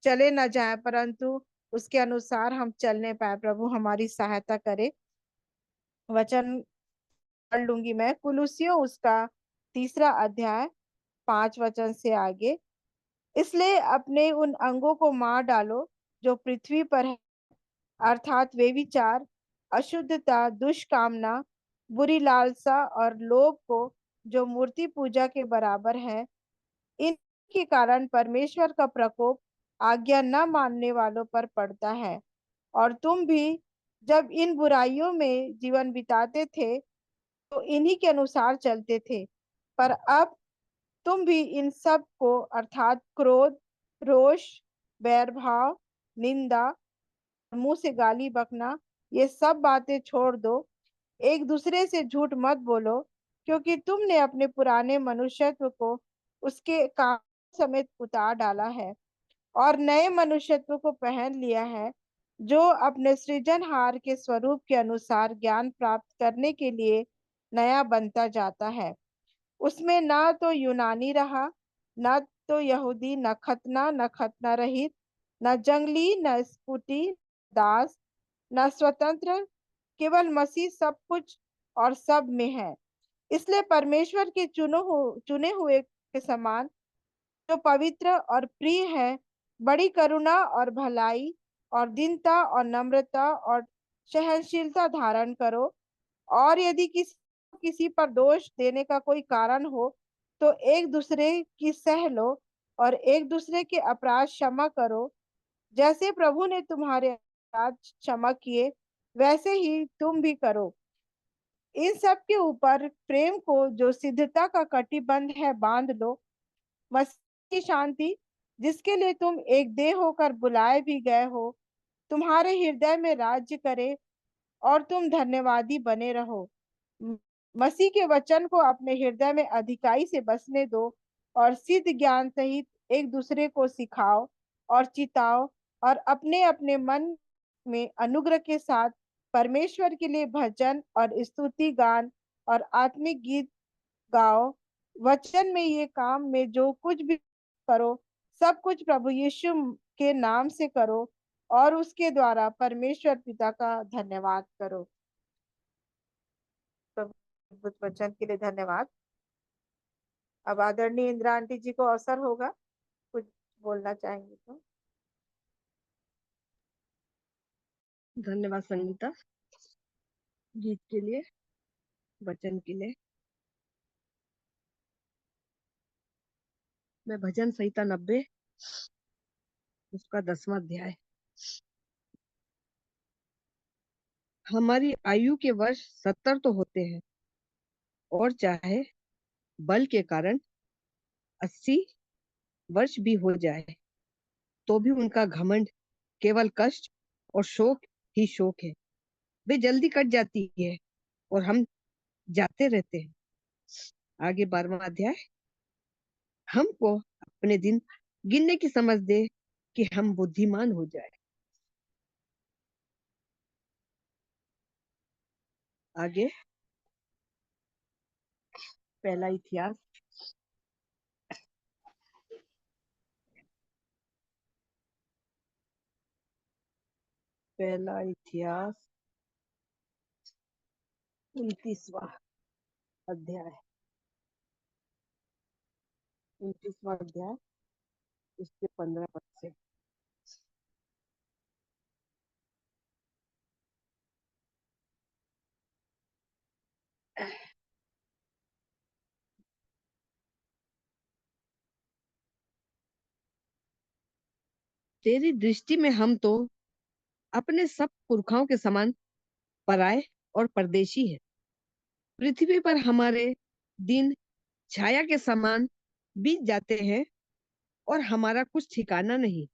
चले न जाए, परंतु उसके अनुसार हम चलने पाए। प्रभु हमारी सहायता करे। वचन पढ़ लूंगी मैं, कुलुसियों उसका 3 अध्याय 5 वचन से आगे। इसलिए अपने उन अंगों को मार डालो जो पृथ्वी पर है, अर्थात वे विचार, अशुद्धता, दुष्कामना, बुरी लालसा और लोभ को, जो मूर्ति पूजा के बराबर है। इनके कारण परमेश्वर का प्रकोप आज्ञा न मानने वालों पर पड़ता है। और तुम भी जब इन बुराइयों में जीवन बिताते थे, तो इन्हीं के अनुसार चलते थे। पर अब तुम भी इन सब को, अर्थात क्रोध, रोष, बैर भाव, निंदा, मुंह से गाली बकना, ये सब बातें छोड़ दो। एक दूसरे से झूठ मत बोलो, क्योंकि तुमने अपने पुराने मनुष्यत्व को उसके काम समेत उतार डाला है, और नए मनुष्यत्व को पहन लिया है, जो अपने सृजनहार के स्वरूप के अनुसार ज्ञान प्राप्त करने के लिए नया बनता जाता है। उसमें ना तो यूनानी रहा, न तो यहूदी, न खतना, न खतना रहित, न जंगली, न स्फूटी, दास, न स्वतंत्र, केवल मसीह सब कुछ और सब में है। इसलिए परमेश्वर के चुने हुए के समान, जो पवित्र और प्रिय है, बड़ी करुणा और भलाई और दीनता और नम्रता और सहनशीलता धारण करो। और यदि किसी पर दोष देने का कोई कारण हो, तो एक दूसरे की सह लो, और एक दूसरे के अपराध क्षमा करो, जैसे प्रभु ने तुम्हारे अपराध क्षमा किए, वैसे ही तुम भी करो। इन सब के ऊपर प्रेम को, जो सिद्धता का कटिबंध है, बांध लो। मसीह की शांति, जिसके लिए तुम एक देह होकर बुलाए भी गए हो, तुम्हारे हृदय में राज्य करे, और तुम धन्यवादी बने रहो। म- मसीह के वचन को अपने हृदय में अधिकाई से बसने दो, और सिद्ध ज्ञान सहित एक दूसरे को सिखाओ और चिताओ, और अपने अपने मन में अनुग्रह के साथ परमेश्वर के लिए भजन और स्तुति गान और आत्मिक गीत गाओ। वचन में, ये काम में जो कुछ भी करो, सब कुछ प्रभु यीशु के नाम से करो, और उसके द्वारा परमेश्वर पिता का धन्यवाद करो। प्रभु अद्भुत वचन के लिए धन्यवाद। अब आदरणीय इंदिरा आंटी जी को अवसर होगा, कुछ बोलना चाहेंगे तो। धन्यवाद संगीता, गीत के लिए, वचन के लिए। मैं भजन संहिता 90 उसका 10वां अध्याय। हमारी आयु के वर्ष 70 तो होते हैं, और चाहे बल के कारण 80 वर्ष भी हो जाए तो भी उनका घमंड केवल कष्ट और शोक ही शोक है। वे जल्दी कट जाती है और हम जाते रहते हैं। आगे 12वां अध्याय। हमको अपने दिन गिनने की समझ दे कि हम बुद्धिमान हो जाए। आगे पहला इतिहास पहला इतिहास 29वां अध्याय 29वां अध्याय उसके 15 पद से। तेरी दृष्टि में हम तो अपने सब पुरखाओं के समान पराये और परदेशी हैं। पृथ्वी पर हमारे दिन छाया के समान बीत जाते हैं और हमारा कुछ ठिकाना नहीं।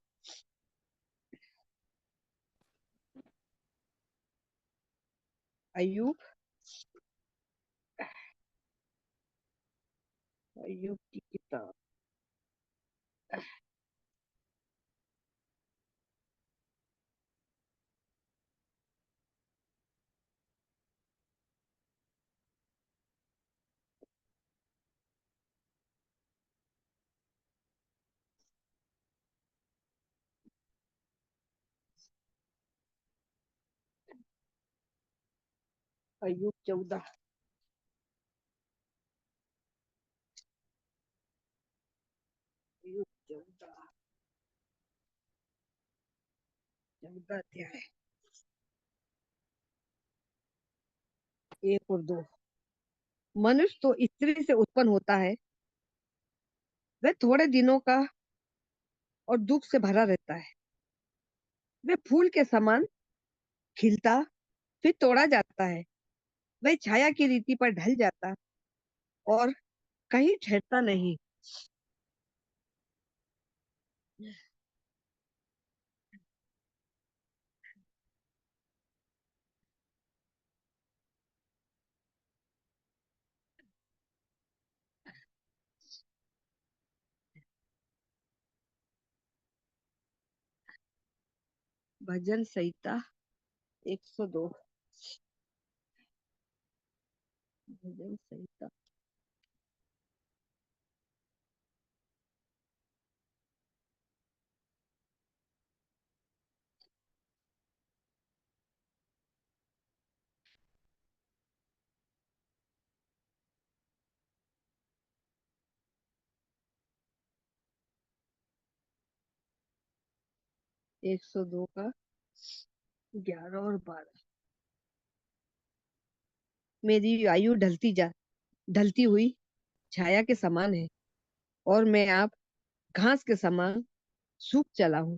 अय्यूब अय्यूब की किताब 14 अय्यूब 14 अध्याय 1 और 2। मनुष्य तो स्त्री से उत्पन्न होता है, वह थोड़े दिनों का और दुख से भरा रहता है। वह फूल के समान खिलता फिर तोड़ा जाता है। वह छाया की रीति पर ढल जाता और कहीं ठहरता नहीं। भजन संहिता 102। भजन संहिता 102 का 11 और 12। मेरी आयु ढलती हुई छाया के समान है और मैं आप घास के समान सूख चला हूँ।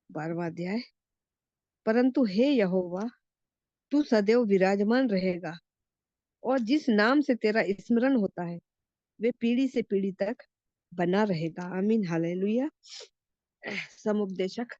12वां अध्याय। परंतु हे यहोवा, तू सदैव विराजमान रहेगा और जिस नाम से तेरा स्मरण होता है वे पीढ़ी से पीढ़ी तक बना रहेगा। आमीन हालेलुया। समुपदेशक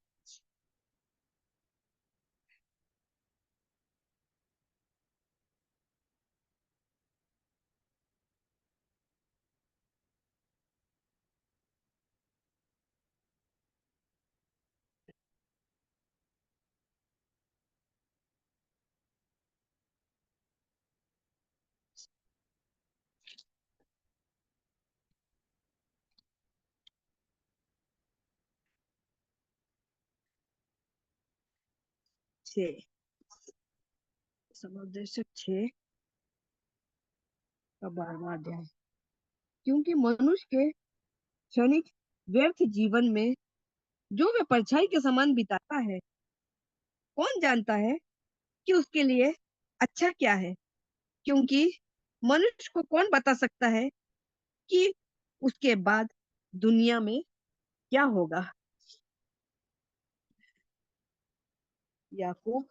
6। समुपदेशक 6 का 12वां अध्याय। क्योंकि मनुष्य के क्षणिक व्यर्थ जीवन में जो वे परछाई के समान बिताता है, कौन जानता है कि उसके लिए अच्छा क्या है? क्योंकि मनुष्य को कौन बता सकता है कि उसके बाद दुनिया में क्या होगा? याकूब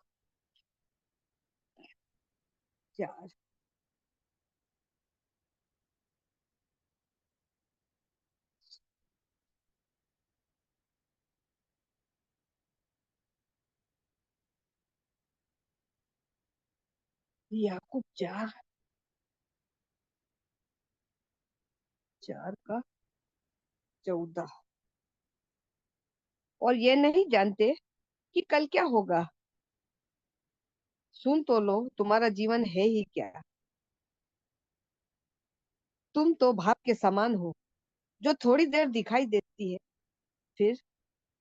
4 याकूब 4 4 का 14। और ये नहीं जानते कि कल क्या होगा। सुन तो लो, तुम्हारा जीवन है ही क्या। तुम तो भाप के समान हो, जो थोड़ी देर दिखाई देती है, फिर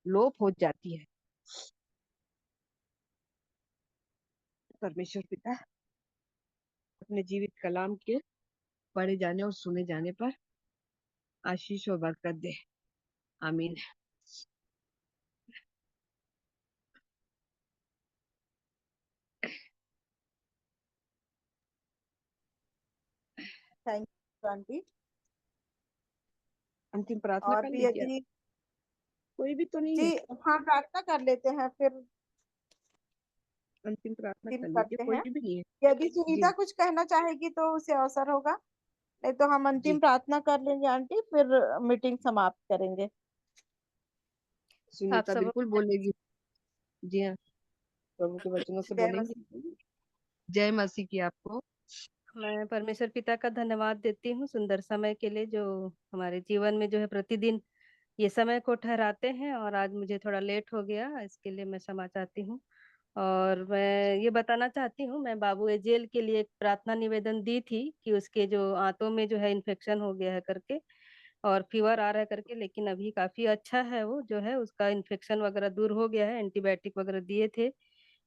लोप हो जाती है। परमेश्वर पिता अपने जीवित कलाम के पढ़े जाने और सुने जाने पर आशीष और बरकत दे। आमीन। Thank you aunty. अंतिम प्रार्थना और कर भी लीजिए आप। यदि कोई भी तो नहीं जी, है। हाँ प्रार्थना कर लेते हैं फिर अंतिम प्रार्थना दिन कर लीजिए, करते कोई हैं। भी नहीं है। यदि जी। सुनीता कुछ कहना चाहेगी तो उसे अवसर होगा, नहीं तो हम अंतिम जी। प्रार्थना कर लेंगे आंटी, फिर मीटिंग समाप्त करेंगे। आप सुनीता सब बिल्कुल बोलेगी। जी हाँ, प्रभु के वचनों से जय बोलेंगी। मसीह। जय मसीह की आपको। मैं परमेश्वर पिता का धन्यवाद देती हूँ सुंदर समय के लिए, जो हमारे जीवन में जो है प्रतिदिन ये समय को ठहराते हैं। और आज मुझे थोड़ा लेट हो गया, इसके लिए मैं क्षमा चाहती हूँ। और मैं ये बताना चाहती हूँ, मैं बाबू एजेल के लिए एक प्रार्थना निवेदन दी थी कि उसके जो आंतों में जो है इन्फेक्शन हो गया है करके, और फीवर आ रहा है करके, लेकिन अभी काफी अच्छा है, वो जो है उसका इन्फेक्शन वगैरह दूर हो गया है, एंटीबायोटिक वगैरह दिए थे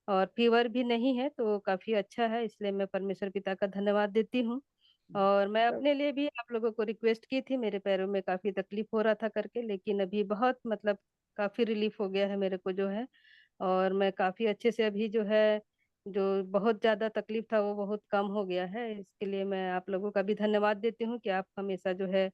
और फीवर भी नहीं है, तो काफी अच्छा है। इसलिए मैं परमेश्वर पिता का धन्यवाद देती हूँ। और मैं अपने लिए भी आप लोगों को रिक्वेस्ट की थी, मेरे पैरों में काफी तकलीफ हो रहा था करके, लेकिन अभी बहुत मतलब काफी रिलीफ हो गया है मेरे को जो है। और मैं काफी अच्छे से अभी जो है, जो बहुत ज्यादा तकलीफ था वो बहुत कम हो गया है। इसके लिए मैं आप लोगों का भी धन्यवाद देती हूँ कि आप हमेशा जो है,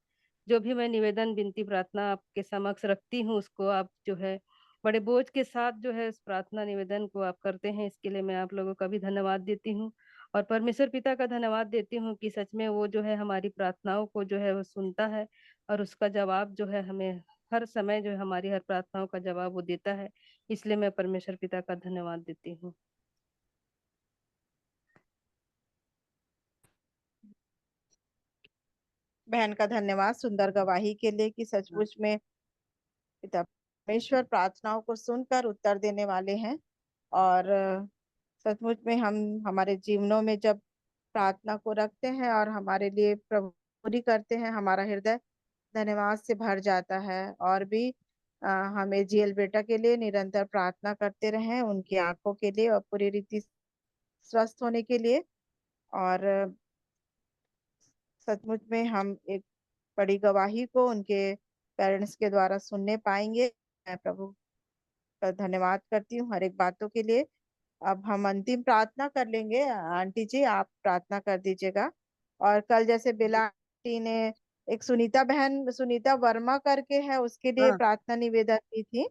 जो भी मैं निवेदन विनती प्रार्थना आपके समक्ष रखती हूँ, उसको आप जो है बड़े बोझ के साथ जो है इस प्रार्थना निवेदन को आप करते हैं। इसके लिए मैं आप लोगों का भी धन्यवाद देती हूँ। और परमेश्वर पिता का धन्यवाद देती हूँ कि सच में वो जो है हमारी प्रार्थनाओं को जो है वो सुनता है, और उसका जवाब जो है हमें हर समय जो है हमारी हर प्रार्थनाओं का जवाब वो देता है। इसलिए मैं परमेश्वर पिता का धन्यवाद देती हूँ। बहन का धन्यवाद सुंदर गवाही के लिए कि सचमुच में पिता परमेश्वर प्रार्थनाओं को सुनकर उत्तर देने वाले हैं। और सचमुच में हम हमारे जीवनों में जब प्रार्थना को रखते हैं और हमारे लिए प्रभु पूरी करते हैं, हमारा हृदय धन्यवाद से भर जाता है। और भी हमें जीएल बेटा के लिए निरंतर प्रार्थना करते रहें, उनकी आंखों के लिए और पूरी रीति स्वस्थ होने के लिए। और सचमुच में हम एक बड़ी गवाही को उनके पेरेंट्स के द्वारा सुनने पाएंगे। मैं प्रभु का धन्यवाद करती हूँ हर एक बातों के लिए। अब हम अंतिम प्रार्थना कर लेंगे। आंटी जी आप प्रार्थना कर दीजिएगा। और कल जैसे जी। बेला आंटी ने एक सुनीता बहन, सुनीता वर्मा करके है, उसके लिए हाँ। प्रार्थना निवेदन की थी।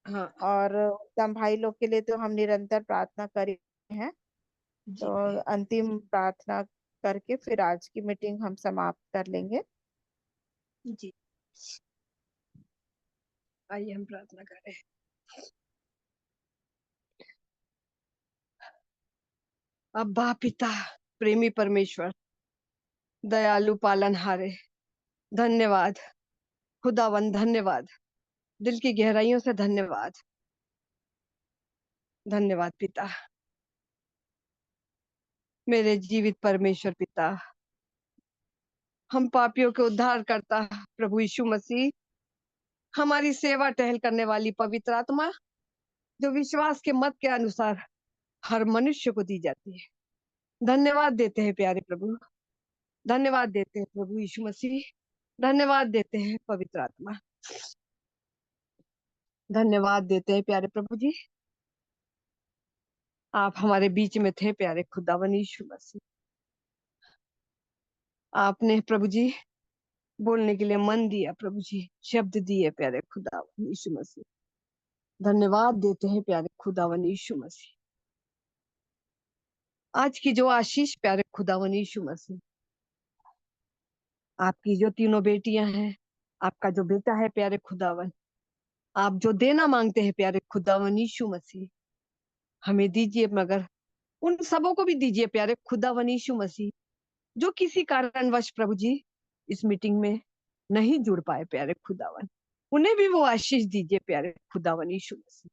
हाँ। और उत्तम भाई लोग के लिए तो हम निरंतर प्रार्थना कर ही रहे हैं। जी। तो अंतिम प्रार्थना करके फिर आज की मीटिंग हम समाप्त कर लेंगे। जी। आइए हम प्रार्थना करें। अब्बा पिता, प्रेमी परमेश्वर, दयालु पालनहारे, धन्यवाद। खुदावन धन्यवाद, दिल की गहराइयों से धन्यवाद। धन्यवाद पिता, मेरे जीवित परमेश्वर पिता। हम पापियों के उद्धार करता प्रभु यीशु मसीह, हमारी सेवा टहल करने वाली पवित्र आत्मा, जो विश्वास के मत के अनुसार हर मनुष्य को दी जाती है। धन्यवाद देते हैं प्यारे प्रभु, धन्यवाद देते हैं प्रभु यीशु मसीह, धन्यवाद देते हैं पवित्र आत्मा, धन्यवाद देते हैं प्यारे प्रभु जी। आप हमारे बीच में थे प्यारे खुदावन यीशु मसीह। आपने प्रभु जी बोलने के लिए मन दिया प्रभु जी, शब्द दिए प्यारे खुदावन यीशु मसीह। धन्यवाद देते हैं प्यारे खुदावन यीशु मसीह। आज की जो आशीष प्यारे खुदावन यीशु मसीह, आपकी जो तीनों बेटियां हैं, आपका जो बेटा है प्यारे खुदावन, आप जो देना मांगते हैं प्यारे खुदावन यीशु मसीह, हमें दीजिए, मगर उन सबों को भी दीजिए प्यारे खुदावन यीशु मसीह, जो किसी कारणवश प्रभु जी इस मीटिंग में नहीं जुड़ पाए प्यारे खुदावन, उन्हें भी वो आशीष दीजिए प्यारे खुदावन यीशु मसीह।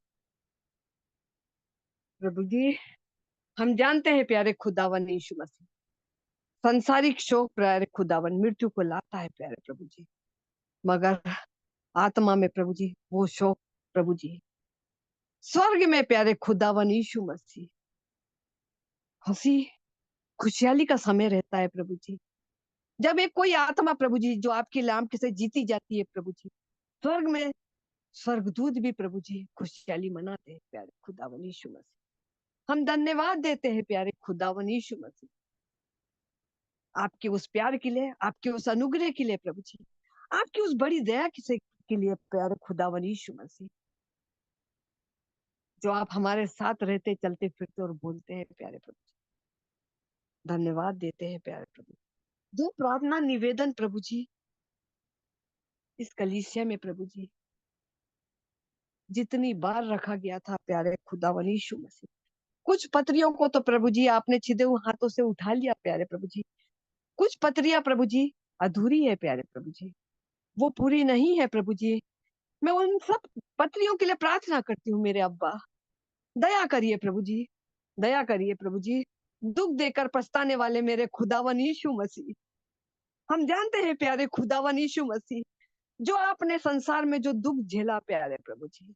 प्रभु जी, हम जानते हैं प्यारे खुदावन यीशु मसीह, संसारिक शोक प्यारे खुदावन मृत्यु को लाता है प्यारे प्रभु जी, मगर आत्मा में प्रभु जी वो शोक प्रभु जी, स्वर्ग में प्यारे खुदावन यीशु मसीह हंसी खुशहाली का समय रहता है प्रभु जी। जब एक कोई आत्मा प्रभु जी जो आपके नाम के से जीती जाती है प्रभु जी, स्वर्ग में स्वर्गदूत भी प्रभु जी खुशहाली मनाते हैं प्यारे खुदावन यीशु मसीह। हम धन्यवाद देते हैं प्यारे खुदावन यीशु मसीह, आपके उस प्यार के लिए, आपके उस अनुग्रह के लिए प्रभु जी, आपकी उस बड़ी दया के लिए प्यारे खुदावन यीशु मसीह, जो आप हमारे साथ रहते, चलते फिरते और बोलते हैं प्यारे प्रभु जी। धन्यवाद देते हैं प्यारे प्रभु। जो प्रार्थना निवेदन प्रभु जी इस कलीसिया में प्रभु जी जितनी बार रखा गया था प्यारे खुदावन यीशु मसीह, कुछ पत्रियों को तो प्रभु जी आपने छिदे हुए हाथों से उठा लिया प्यारे प्रभु जी, कुछ पत्रियां प्रभु जी अधूरी है प्यारे प्रभु जी, वो पूरी नहीं है प्रभु जी। मैं उन सब पत्रियों के लिए प्रार्थना करती हूँ मेरे अब्बा, दया करिए प्रभु जी, दया करिए प्रभु जी। दुख देकर पछताने वाले मेरे खुदावन यीशु मसीह, हम जानते हैं प्यारे खुदावन यीशु मसीह, जो आपने संसार में जो दुख झेला प्यारे प्रभु जी,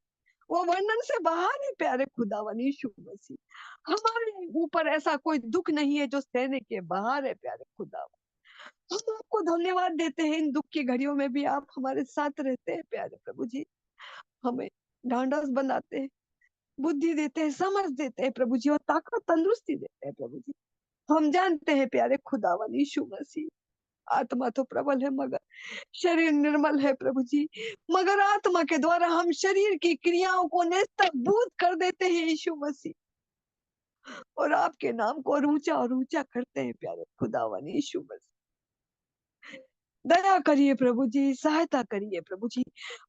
वो वर्णन से बाहर है प्यारे खुदावन यीशु मसीह। हमारे ऊपर ऐसा कोई दुख नहीं है जो सहने के बाहर है प्यारे खुदावन। हम आपको धन्यवाद देते हैं, इन दुख की घड़ियों में भी आप हमारे साथ रहते हैं प्यारे प्रभु जी, हमें ढांढस बनाते हैं, बुद्धि देते हैं, समझ देते हैं प्रभु जी, और ताकत तंदुरुस्ती देते हैं प्रभु जी। हम जानते हैं प्यारे खुदावन यीशु मसीह, आत्मा तो प्रबल है मगर शरीर निर्मल है प्रभु जी, मगर आत्मा के द्वारा हम शरीर की क्रियाओं को नेस्तभूत कर देते हैं यीशु मसीह, और आपके नाम को ऊंचा और ऊंचा करते हैं प्यारे खुदावन यीशु मसीह। दया करिए प्रभु जी, सहायता करिए प्रभु जी।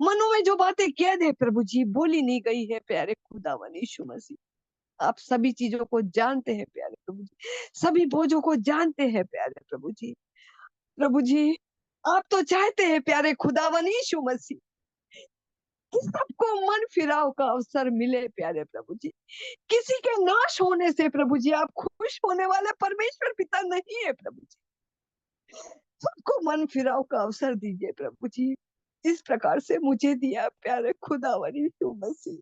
मनों में जो बातें कैद है प्रभु जी, बोली नहीं गई है प्यारे खुदावन यीशु मसीह, आप सभी चीजों को जानते हैं प्यारे प्रभु जी, सभी बोझों को जानते हैं प्यारे प्रभु जी। प्रभु जी, आप तो चाहते हैं प्यारे खुदावन यीशु मसीह कि सबको मन फिराव का अवसर मिले प्यारे प्रभु जी। किसी के नाश होने से प्रभु जी आप खुश होने वाले परमेश्वर पिता नहीं है प्रभु जी, सबको मन फिराव का अवसर दीजिए प्रभु जी, इस प्रकार से मुझे दिया प्यारे खुदावन यीशु मसीह,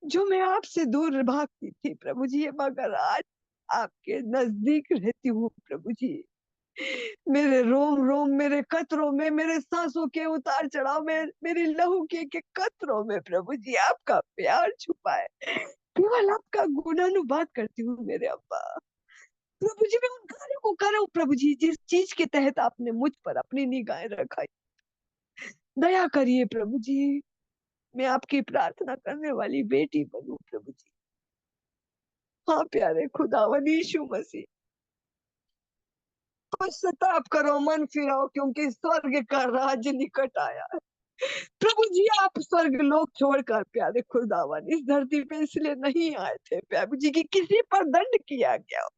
जो मैं आपसे दूर भागती थी प्रभु जी, मगर आज आपके नजदीक रहती हूँ प्रभु जी। मेरे रोम रोम, मेरे कतरों में, मेरे सांसों के उतार चढ़ाव में, मेरी लहू के कतरों में प्रभु जी आपका प्यार छुपा है। केवल आपका गुणानुवाद करती हूँ मेरे अब्बा। प्रभु जी, मैं उन कार्यों को कर रहा हूँ प्रभु जी जिस चीज के तहत आपने मुझ पर अपनी निगाहें रखाई। दया करिए प्रभु जी, मैं आपकी प्रार्थना करने वाली बेटी बनूं प्रभु जी। हाँ प्यारे खुदावन यीशु मसीह, पश्चाताप करो, मन फिराओ, क्योंकि स्वर्ग का राज निकट आया है। प्रभु जी, आप स्वर्ग लोक छोड़कर प्यारे खुदावन इस धरती पे इसलिए नहीं आए थे प्रभु जी की किसी पर दंड किया गया हो।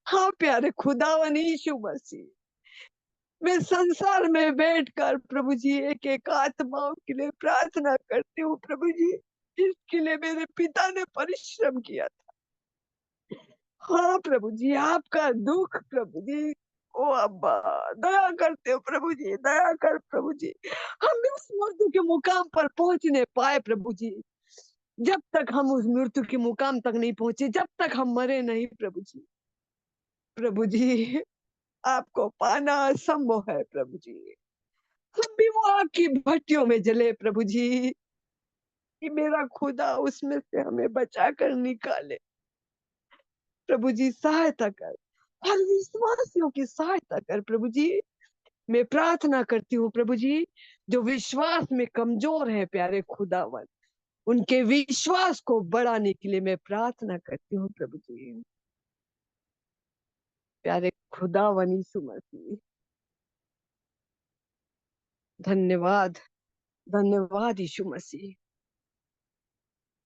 हाँ प्यारे खुदावन यीशु मसीह, मैं संसार में बैठकर प्रभु जी एक एक आत्माओं के लिए प्रार्थना करती हूँ प्रभु जी, इसके लिए मेरे पिता ने परिश्रम किया था। हाँ प्रभु जी, आपका दुख प्रभु जी, ओ अब्बा दया करते हो प्रभु जी, दया कर प्रभु जी। हम भी उस मृत्यु के मुकाम पर पहुंचने पाए प्रभु जी, जब तक हम उस मृत्यु के मुकाम तक नहीं पहुंचे, जब तक हम मरे नहीं प्रभु जी। प्रभु जी, आपको पाना असंभव है प्रभु जी, हम भी वो आग की भट्टियों में जले प्रभु जी, कि मेरा खुदा उसमें से हमें बचा कर निकाले। प्रभु जी सहायता कर, हर विश्वासियों की सहायता कर प्रभु जी। मैं प्रार्थना करती हूँ प्रभु जी, जो विश्वास में कमजोर है प्यारे खुदावन, उनके विश्वास को बढ़ाने के लिए मैं प्रार्थना करती हूँ प्रभु जी। प्यारे खुदावन यीशु मसीह, धन्यवाद, धन्यवाद यीशु मसीह।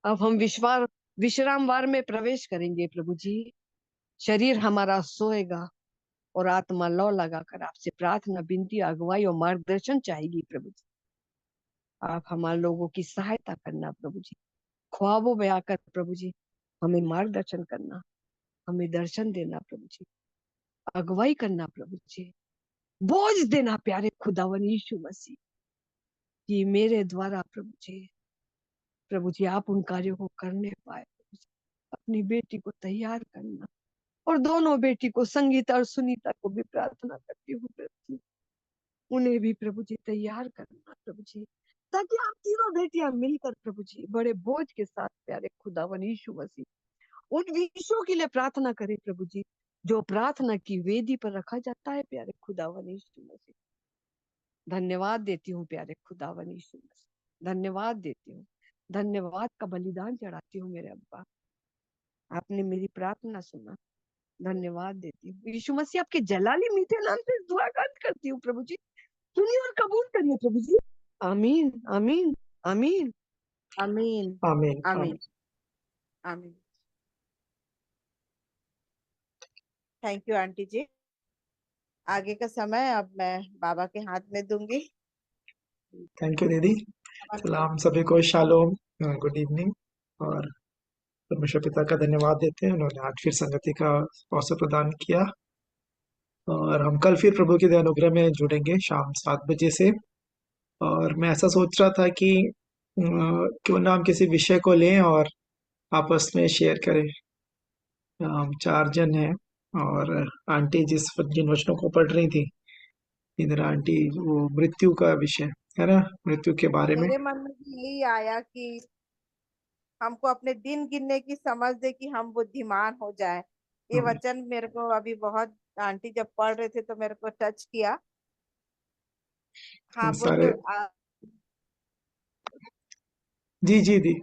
अब हम विश्राम वार में प्रवेश करेंगे प्रभु जी। शरीर हमारा सोएगा और आत्मा लौ लगाकर आपसे प्रार्थना, विनती, अगुवाई और मार्गदर्शन चाहेगी प्रभु जी। आप हमारे लोगों की सहायता करना प्रभु जी। ख्वाबों में आकर प्रभु जी हमें मार्गदर्शन करना, हमें दर्शन देना प्रभु जी, अगुवाई करना प्रभु जी, बोझ देना प्यारे खुदावन यीशु मसीह कि मेरे द्वारा प्रभु जी आप उन कार्यों को करने पाए प्रभु जी। अपनी बेटी को तैयार करना, और दोनों बेटी को, संगीता और सुनीता को भी प्रार्थना करती हूँ प्रभु जी, उन्हें भी प्रभु जी तैयार करना प्रभु जी, ताकि आप तीनों बेटियां मिलकर प्रभु जी बड़े बोझ के साथ प्यारे खुदावन यीशु मसीह उन विषयों के लिए प्रार्थना करें प्रभु जी, जो प्रार्थना की वेदी पर रखा जाता है प्यारे खुदावन यीशु मसीह। धन्यवाद देती हूँ प्यारे खुदावन यीशु मसीह, धन्यवाद देती हूँ, धन्यवाद का बलिदान चढ़ाती हूँ मेरे अब्बा, आपने मेरी प्रार्थना सुना। धन्यवाद देती हूँ यीशु मसीह, आपके जलाली मीठे नाम से दुआ करती हूँ प्रभु जी, सुनिए और कबूल करिए प्रभु जी। आमीन, आमीन, आमीन, आमीन, आमीन, आमीन। आमीन, आमीन। थैंक यू आंटी जी। आगे का समय अब मैं बाबा के हाथ में दूंगी। थैंक यू दीदी। सलाम सभी को, शालोम, गुड इवनिंग। और परमेश्वर पिता का धन्यवाद देते हैं, उन्होंने आज फिर संगति का अवसर प्रदान किया। और हम कल फिर प्रभु के अनुग्रह में जुड़ेंगे शाम 7 बजे से। और मैं ऐसा सोच रहा था कि क्यों ना हम किसी विषय को लें और आपस में शेयर करें। हम 4 जन हैं, और आंटी जिन वचनों को पढ़ रही थी, इंदिरा आंटी, वो मृत्यु का विषय है ना, मृत्यु के बारे में। मेरे मन में भी यही आया कि हमको अपने दिन गिनने की समझ दे कि हम बुद्धिमान हो जाए। ये हम्म, वचन मेरे को अभी बहुत, आंटी जब पढ़ रहे थे तो मेरे को टच किया। हाँ हम बोलिए। सारे, जी जी दी।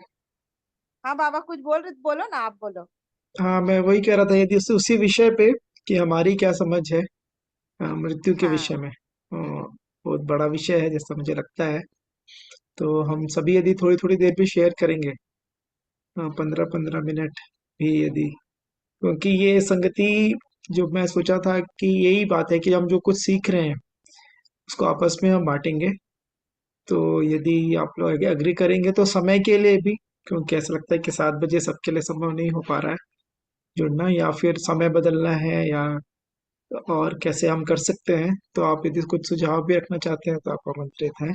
हाँ बाबा कुछ बोल रहे, बोलो ना, आप बोलो। हाँ, मैं वही कह रहा था, यदि उसी विषय पे कि हमारी क्या समझ है मृत्यु के हाँ विषय में। बहुत बड़ा विषय है जैसा मुझे लगता है। तो हम सभी यदि थोड़ी थोड़ी देर भी शेयर करेंगे, 15-15 मिनट भी यदि, क्योंकि ये संगति, जो मैं सोचा था कि यही बात है कि हम जो कुछ सीख रहे हैं उसको आपस में हम बांटेंगे। तो यदि आप लोग एग्री करेंगे तो समय के लिए भी, क्योंकि ऐसा लगता है कि 7 बजे सबके लिए संभव नहीं हो पा रहा है जुड़ना, या फिर समय बदलना है, या और कैसे हम कर सकते हैं। तो आप यदि कुछ सुझाव भी रखना चाहते हैं तो आप आमंत्रित हैं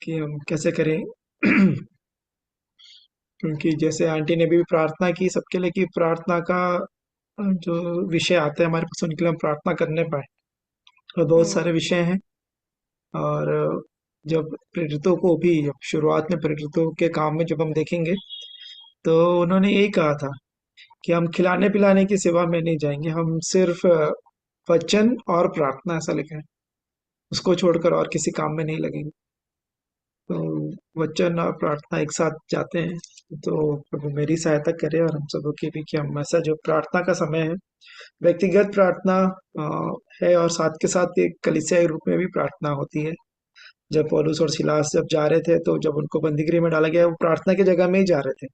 कि हम कैसे करें। क्योंकि जैसे आंटी ने भी प्रार्थना की सबके लिए, कि प्रार्थना का जो विषय आते हैं हमारे पास, उनके लिए हम प्रार्थना करने पाए। और बहुत सारे विषय हैं। और जब प्रेरितों को भी, जब शुरुआत में प्रेरितों के काम में जब हम देखेंगे, तो उन्होंने यही कहा था कि हम खिलाने पिलाने की सेवा में नहीं जाएंगे, हम सिर्फ वचन और प्रार्थना, ऐसा लिखा है, उसको छोड़कर और किसी काम में नहीं लगेंगे। तो वचन और प्रार्थना एक साथ जाते हैं। तो प्रभु मेरी सहायता करे और हम सबों की भी, कि हम ऐसा जो प्रार्थना का समय है, व्यक्तिगत प्रार्थना है, और साथ के साथ एक कलीसिया के रूप में भी प्रार्थना होती है। जब पौलुस और सिलास जब जा रहे थे, तो जब उनको बंदीगृह में डाला गया, वो प्रार्थना की जगह में ही जा रहे थे।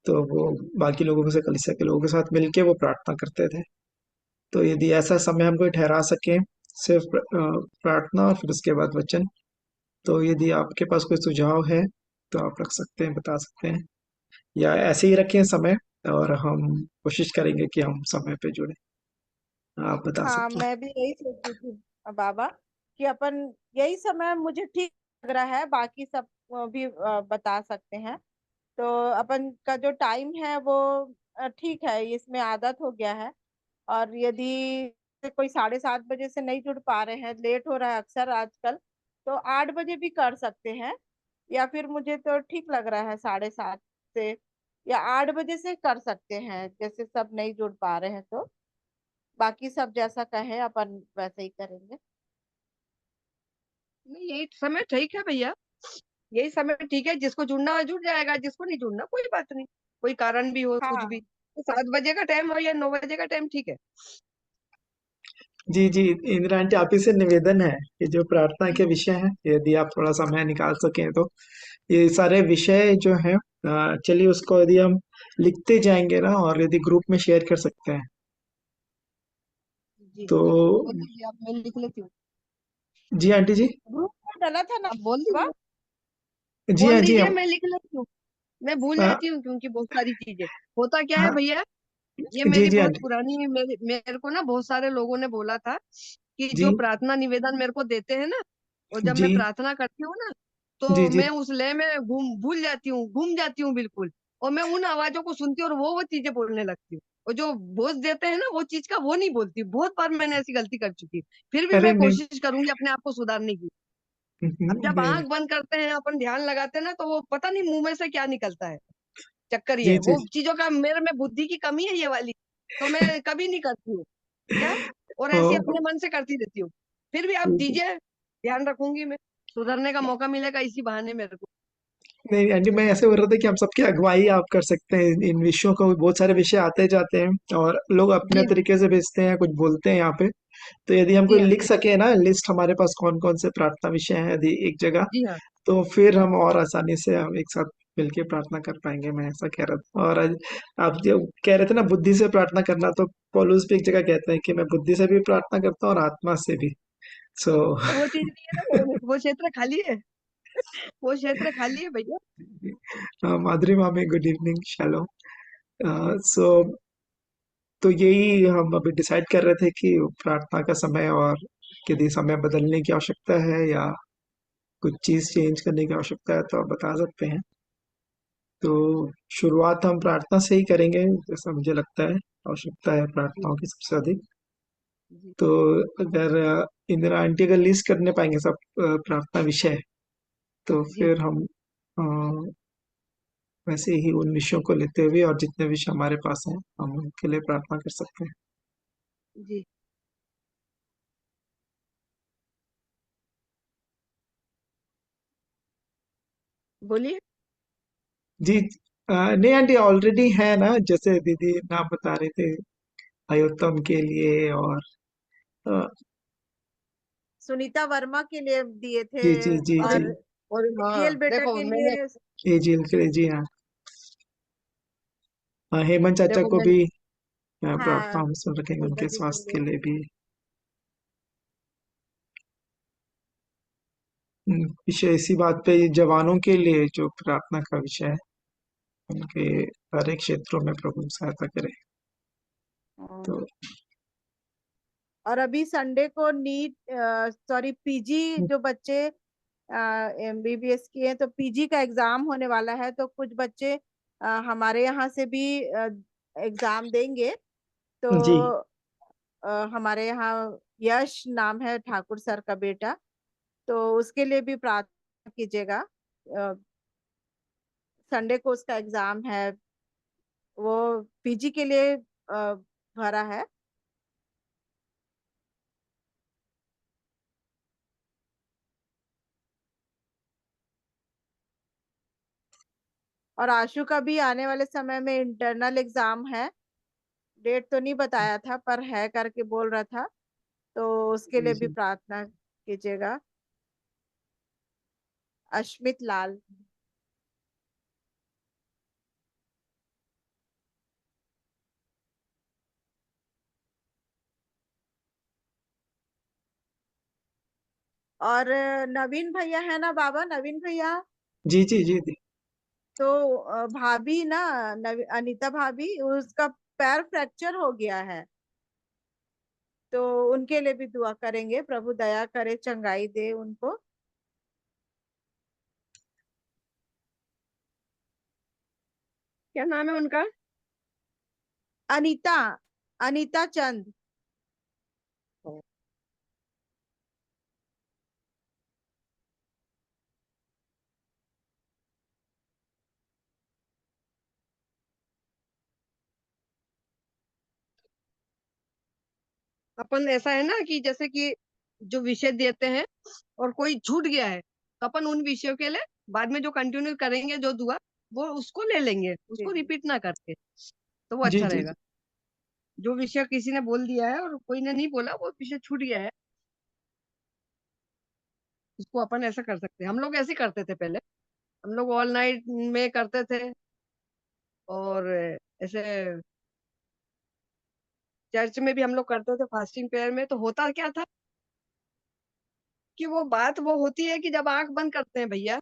तो वो बाकी लोगों से, कलीसिया के लोगों के साथ मिलके वो प्रार्थना करते थे। तो यदि ऐसा समय हम कोई ठहरा सकें, सिर्फ प्रार्थना और फिर उसके बाद वचन, तो यदि आपके पास कोई सुझाव है तो आप रख सकते हैं, बता सकते हैं, या ऐसे ही रखें समय, और हम कोशिश करेंगे कि हम समय पे जुड़े। आप बता हाँ सकते हैं। मैं भी यही सोच रही थी बाबा, कि अपन यही समय मुझे ठीक लग रहा है, बाकी सब भी बता सकते हैं। तो अपन का जो टाइम है वो ठीक है, इसमें आदत हो गया है। और यदि कोई 7:30 बजे से नहीं जुड़ पा रहे हैं, लेट हो रहा है अक्सर आजकल, तो 8 बजे भी कर सकते हैं। या फिर मुझे तो ठीक लग रहा है 7:30 से या 8 बजे से कर सकते हैं, जैसे सब नहीं जुड़ पा रहे हैं तो। बाकी सब जैसा कहे अपन वैसे ही करेंगे। नहीं, ये समय ठीक है भैया, यही समय ठीक है, जिसको जुड़ना है जुड़ जाएगा, जिसको नहीं जुड़ना कोई बात नहीं, कोई कारण भी हो कुछ भी, हाँ। तो 7 बजे का टाइम हो या 9 बजे का टाइम ठीक है। जी जी, इंदिरा आंटी आप ही से निवेदन है कि जो प्रार्थना के विषय हैं यदि आप थोड़ा समय निकाल सकें तो ये सारे विषय जो हैं चलिए उसको यदि हम लिखते जाएंगे ना और यदि ग्रुप में शेयर कर सकते हैं जी, तो। बोल दीजिए, आप, मैं लिख लेती हूँ। जी आंटी जी। ग्रुप में डाला था ना आप बोल बाबा? दीजिए, जी बोल हाँ जी दीजिए, हम। मैं लिख लेती हूँ। मैं भूल हाँ जाती हूँ क्योंकि बहुत सारी चीजें, होता क्या है हाँ, भैया, ये जी मेरी जी बहुत आंटी। पुरानी, मेरे को ना बहुत सारे लोगों ने बोला था कि जी जो प्रार्थना निवेदन मेरे को देते हैं ना, और जब जी मैं प्रार्थना करती हूँ ना, जी तो जी। मैं उस लय में भूल जाती हूँ, घूम जाती हूँ बिल्कुल, और मैं उन आवाजों को सुनती हूँ और वो चीजें बोलने लगती हूँ, और जो बोझ देते हैं ना वो चीज का वो नहीं बोलती। बहुत बार मैंने ऐसी गलती कर चुकी, फिर भी अरे मैं नहीं। कोशिश करूंगी अपने आप को सुधारने की। अब जब नहीं। आंख बंद करते हैं, अपन ध्यान लगाते हैं ना, तो वो पता नहीं मुंह में से क्या निकलता है। चक्कर ये जी है, जी वो चीजों का मेरे में बुद्धि की कमी है ये वाली, तो मैं कभी नहीं करती हूँ क्या, और ओ, ऐसे अपने मन से करती रहती हूँ। फिर भी आप दीजिए, ध्यान रखूंगी मैं, सुधरने का मौका मिलेगा इसी बहाने मेरे को। नहीं आंटी मैं ऐसे बोल रहा था कि हम सबकी अगुवाई आप कर सकते हैं इन विषयों को। बहुत सारे विषय आते जाते हैं और लोग अपने जी तरीके से भेजते हैं, कुछ बोलते हैं यहाँ पे। तो यदि हम जी कोई हाँ, लिख सके ना लिस्ट हमारे पास कौन कौन से प्रार्थना विषय हैं यदि एक जगह, जी हाँ, तो फिर हम और आसानी से हम एक साथ मिलके प्रार्थना कर पाएंगे। मैं ऐसा कह रहा था। और आज आप जो कह रहे थे ना बुद्धि से प्रार्थना करना, तो पौलुस भी एक जगह कहते हैं कि मैं बुद्धि से भी प्रार्थना करता हूँ और आत्मा से भी। सो तो वो चीज नहीं है ना मेरे में, वो क्षेत्र खाली है, वो क्षेत्र खाली है भैया। माधुरी मामी गुड इवनिंग शैलो। सो तो यही हम अभी डिसाइड कर रहे थे कि प्रार्थना का समय और यदि समय बदलने की आवश्यकता है या कुछ चीज चेंज करने की आवश्यकता है तो आप बता सकते हैं। तो शुरुआत हम प्रार्थना से ही करेंगे जैसा मुझे लगता है आवश्यकता है जी प्रार्थनाओं की सबसे अधिक। जी तो अगर इंदिरा आंटी अगर लिस्ट करने पाएंगे सब प्रार्थना विषय, तो जी फिर हम अ, वैसे ही उन विषयों को लेते हुए और जितने विषय हमारे पास हैं हम उनके लिए प्रार्थना कर सकते हैं। जी, बोलिए। जी नहीं आंटी ऑलरेडी है ना, जैसे दीदी नाम बता रहे थे अयोत्तम के लिए और अ, सुनीता वर्मा के लिए दिए थे। जी जी जी जी। और और एजीएल हाँ बेटा देखो के मैंने, लिए। एजीएल के लिए जी हाँ। हेमंत चाचा देखो को मैंने, भी प्रार्थना हाँ, हम सुन रखेंगे सुनीता उनके जी के स्वास्थ्य लिए। के लिए भी। विषय इसी बात पे जवानों के लिए जो प्रार्थना का विषय है उनके हर एक क्षेत्रों में प्रभु सहायता करे। तो और अभी संडे को नीट, सॉरी पीजी जो बच्चे एमबीबीएस किए हैं, तो पीजी का एग्जाम होने वाला है, तो कुछ बच्चे हमारे यहाँ से भी एग्जाम देंगे। तो जी हमारे यहाँ यश नाम है ठाकुर सर का बेटा, तो उसके लिए भी प्रार्थना कीजिएगा। संडे को उसका एग्जाम है, वो पीजी के लिए भरा है। और आशु का भी आने वाले समय में इंटरनल एग्जाम है। डेट तो नहीं बताया था पर है करके बोल रहा था, तो उसके जी लिए भी जी, प्रार्थना कीजिएगा। अश्मित लाल। और नवीन भैया है ना बाबा, नवीन भैया। जी जी जी जी। तो भाभी ना, अनीता भाभी, उसका पैर फ्रैक्चर हो गया है, तो उनके लिए भी दुआ करेंगे, प्रभु दया करे, चंगाई दे उनको। क्या नाम है उनका? अनीता, अनीता चंद। अपन ऐसा है ना कि जैसे कि जो विषय देते हैं और कोई छूट गया है, तो अपन उन विषयों के लिए बाद में जो कंटिन्यू करेंगे, जो दुआ वो उसको ले लेंगे, उसको जी रिपीट ना करके, तो वो जी अच्छा जी रहेगा। जो विषय किसी ने बोल दिया है और कोई ने नहीं बोला, वो विषय छूट गया है, उसको अपन ऐसा कर सकते हैं। हम लोग ऐसे करते थे पहले, हम लोग ऑल नाइट में करते थे, और ऐसे चर्च में भी हम लोग करते थे फास्टिंग प्रेयर में। तो होता क्या था कि वो बात वो होती है कि जब आंख बंद करते हैं भैया,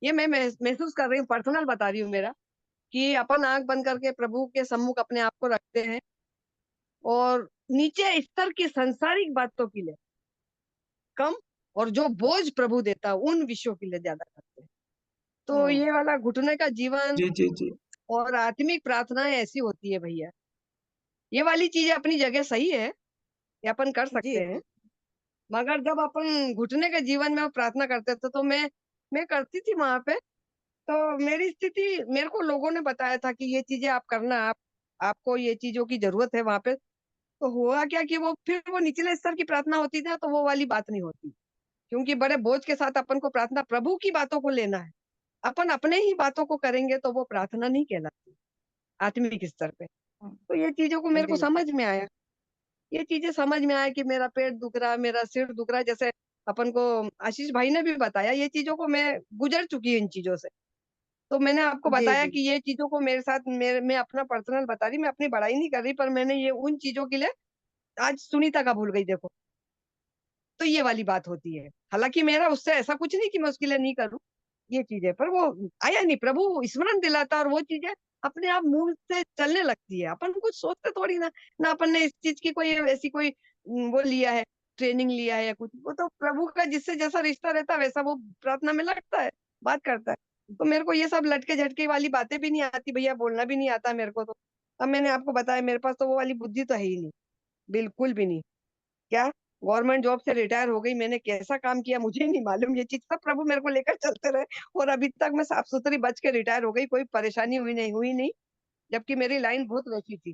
ये मैं महसूस कर रही हूँ, पर्सनल बता रही हूँ मेरा, कि अपन आंख बंद करके प्रभु के सम्मुख अपने आप को रखते हैं और नीचे स्तर की सांसारिक बातों के लिए कम, और जो बोझ प्रभु देता है उन विषयों के लिए ज्यादा करते हैं। तो ये वाला घुटने का जीवन जी जी जी और आत्मिक प्रार्थनाएं ऐसी होती है भैया। ये वाली चीजें अपनी जगह सही है, ये अपन कर जी सकते हैं, मगर जब अपन घुटने के जीवन में प्रार्थना करते थे तो मैं करती थी वहां पे। तो मेरी स्थिति, मेरे को लोगों ने बताया था कि ये चीजें आप करना, आपको ये चीजों की जरूरत है वहां पे। तो हुआ क्या कि वो फिर वो निचले स्तर की प्रार्थना होती थी ना, तो वो वाली बात नहीं होती, क्योंकि बड़े बोझ के साथ अपन को प्रार्थना प्रभु की बातों को लेना है। अपन अपने ही बातों को करेंगे तो वो प्रार्थना नहीं कहलाती आत्मिक स्तर पे। तो ये चीजों को मेरे को जी समझ में आया, ये चीजें समझ में आया कि मेरा पेट दुख रहा, मेरा सिर दुख रहा, जैसे अपन को आशीष भाई ने भी बताया, ये चीजों को मैं गुजर चुकी हूँ इन चीजों से। तो मैंने आपको जी बताया जी कि ये चीजों को मेरे साथ मैं अपना पर्सनल बता रही, मैं अपनी बड़ाई नहीं कर रही, पर मैंने ये उन चीजों के लिए आज सुनीता का भूल गई देखो। तो ये वाली बात होती है, हालांकि मेरा उससे ऐसा कुछ नहीं कि मैं उसके लिए नहीं करूं ये चीजें, पर वो आया नहीं, प्रभु स्मरण दिलाता और वो चीजें अपने आप मुंह से चलने लगती है। अपन कुछ सोचते थोड़ी ना, ना अपन ने इस चीज की कोई ऐसी कोई वो लिया है, ट्रेनिंग लिया है या कुछ। वो तो प्रभु का जिससे जैसा रिश्ता रहता है वैसा वो प्रार्थना में लगता है, बात करता है। तो मेरे को ये सब लटके झटके वाली बातें भी नहीं आती भैया, बोलना भी नहीं आता मेरे को। तो अब मैंने आपको बताया, मेरे पास तो वो वाली बुद्धि तो है ही नहीं, बिल्कुल भी नहीं। क्या गवर्नमेंट जॉब से रिटायर हो गई, मैंने कैसा काम किया मुझे ही नहीं मालूम, ये चीज सब प्रभु मेरे को लेकर चलते रहे, और अभी तक मैं साफ सुथरी बच के रिटायर हो गई, कोई परेशानी हुई नहीं। जबकि मेरी लाइन बहुत वैसी थी,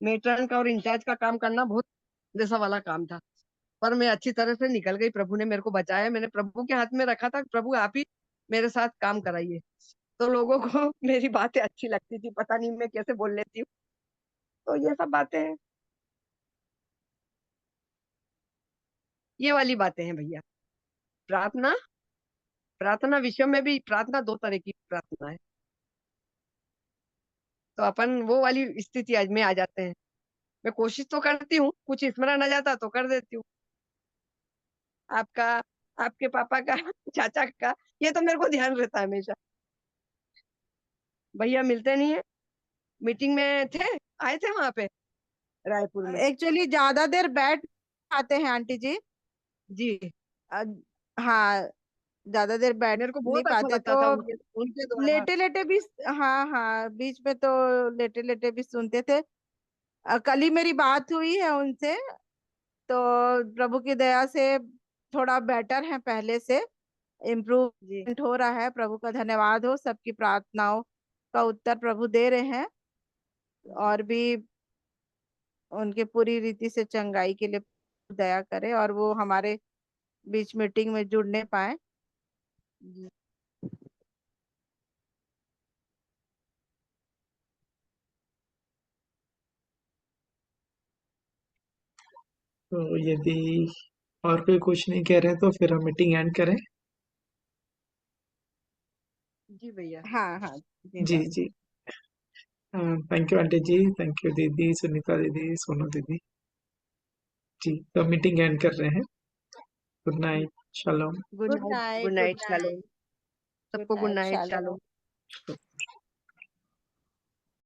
मेट्रन का और इंचार्ज का काम करना बहुत वैसा वाला काम था, पर मैं अच्छी तरह से निकल गई, प्रभु ने मेरे को बचाया। मैंने प्रभु के हाथ में रखा था, प्रभु आप ही मेरे साथ काम कराइए। तो लोगों को मेरी बातें अच्छी लगती थी, पता नहीं मैं कैसे बोल लेती हूँ। तो ये सब बातें हैं, ये वाली बातें हैं भैया। प्रार्थना, प्रार्थना विषय में भी प्रार्थना दो तरह की प्रार्थना है। तो अपन वो वाली स्थिति आज में आ जाते हैं। मैं कोशिश तो करती हूँ, कुछ स्मरण आ जाता तो कर देती हूँ। आपका, आपके पापा का, चाचा का, ये तो मेरे को ध्यान रहता है हमेशा। भैया मिलते नहीं है, मीटिंग में थे, आए थे वहां पे रायपुर में। एक्चुअली ज्यादा देर बैठ आते हैं आंटी जी। जी, अ, हाँ, ज्यादा देर बैठ मेरे को नहीं बहुत अच्छा पाते लगता था तो उनके द्वारा। लेटे लेटे भी, हाँ हाँ, बीच में तो लेटे लेटे भी सुनते थे। कल ही मेरी बात हुई है उनसे, तो प्रभु की दया से थोड़ा बेटर है पहले से, जी इम्प्रूवमेंट हो रहा है। प्रभु का धन्यवाद हो, सबकी प्रार्थनाओं का उत्तर प्रभु दे रहे हैं, जी और भी उनके पूरी रीति से चंगाई के लिए दया करे और वो हमारे बीच मीटिंग में जुड़ने पाए। जी। तो यदि और कोई कुछ नहीं कह रहे हैं तो फिर हम मीटिंग एंड करें। जी भैया। हाँ हाँ जी जी मैम। जी थैंक यू आंटी जी, थैंक यू दीदी, सुनीता दीदी, सोनू दीदी। जी, तो मीटिंग एंड कर रहे हैं। Good night, shalom. Good good night, good night, good night, night, shalom. Good सबको good night, night, shalom. Shalom.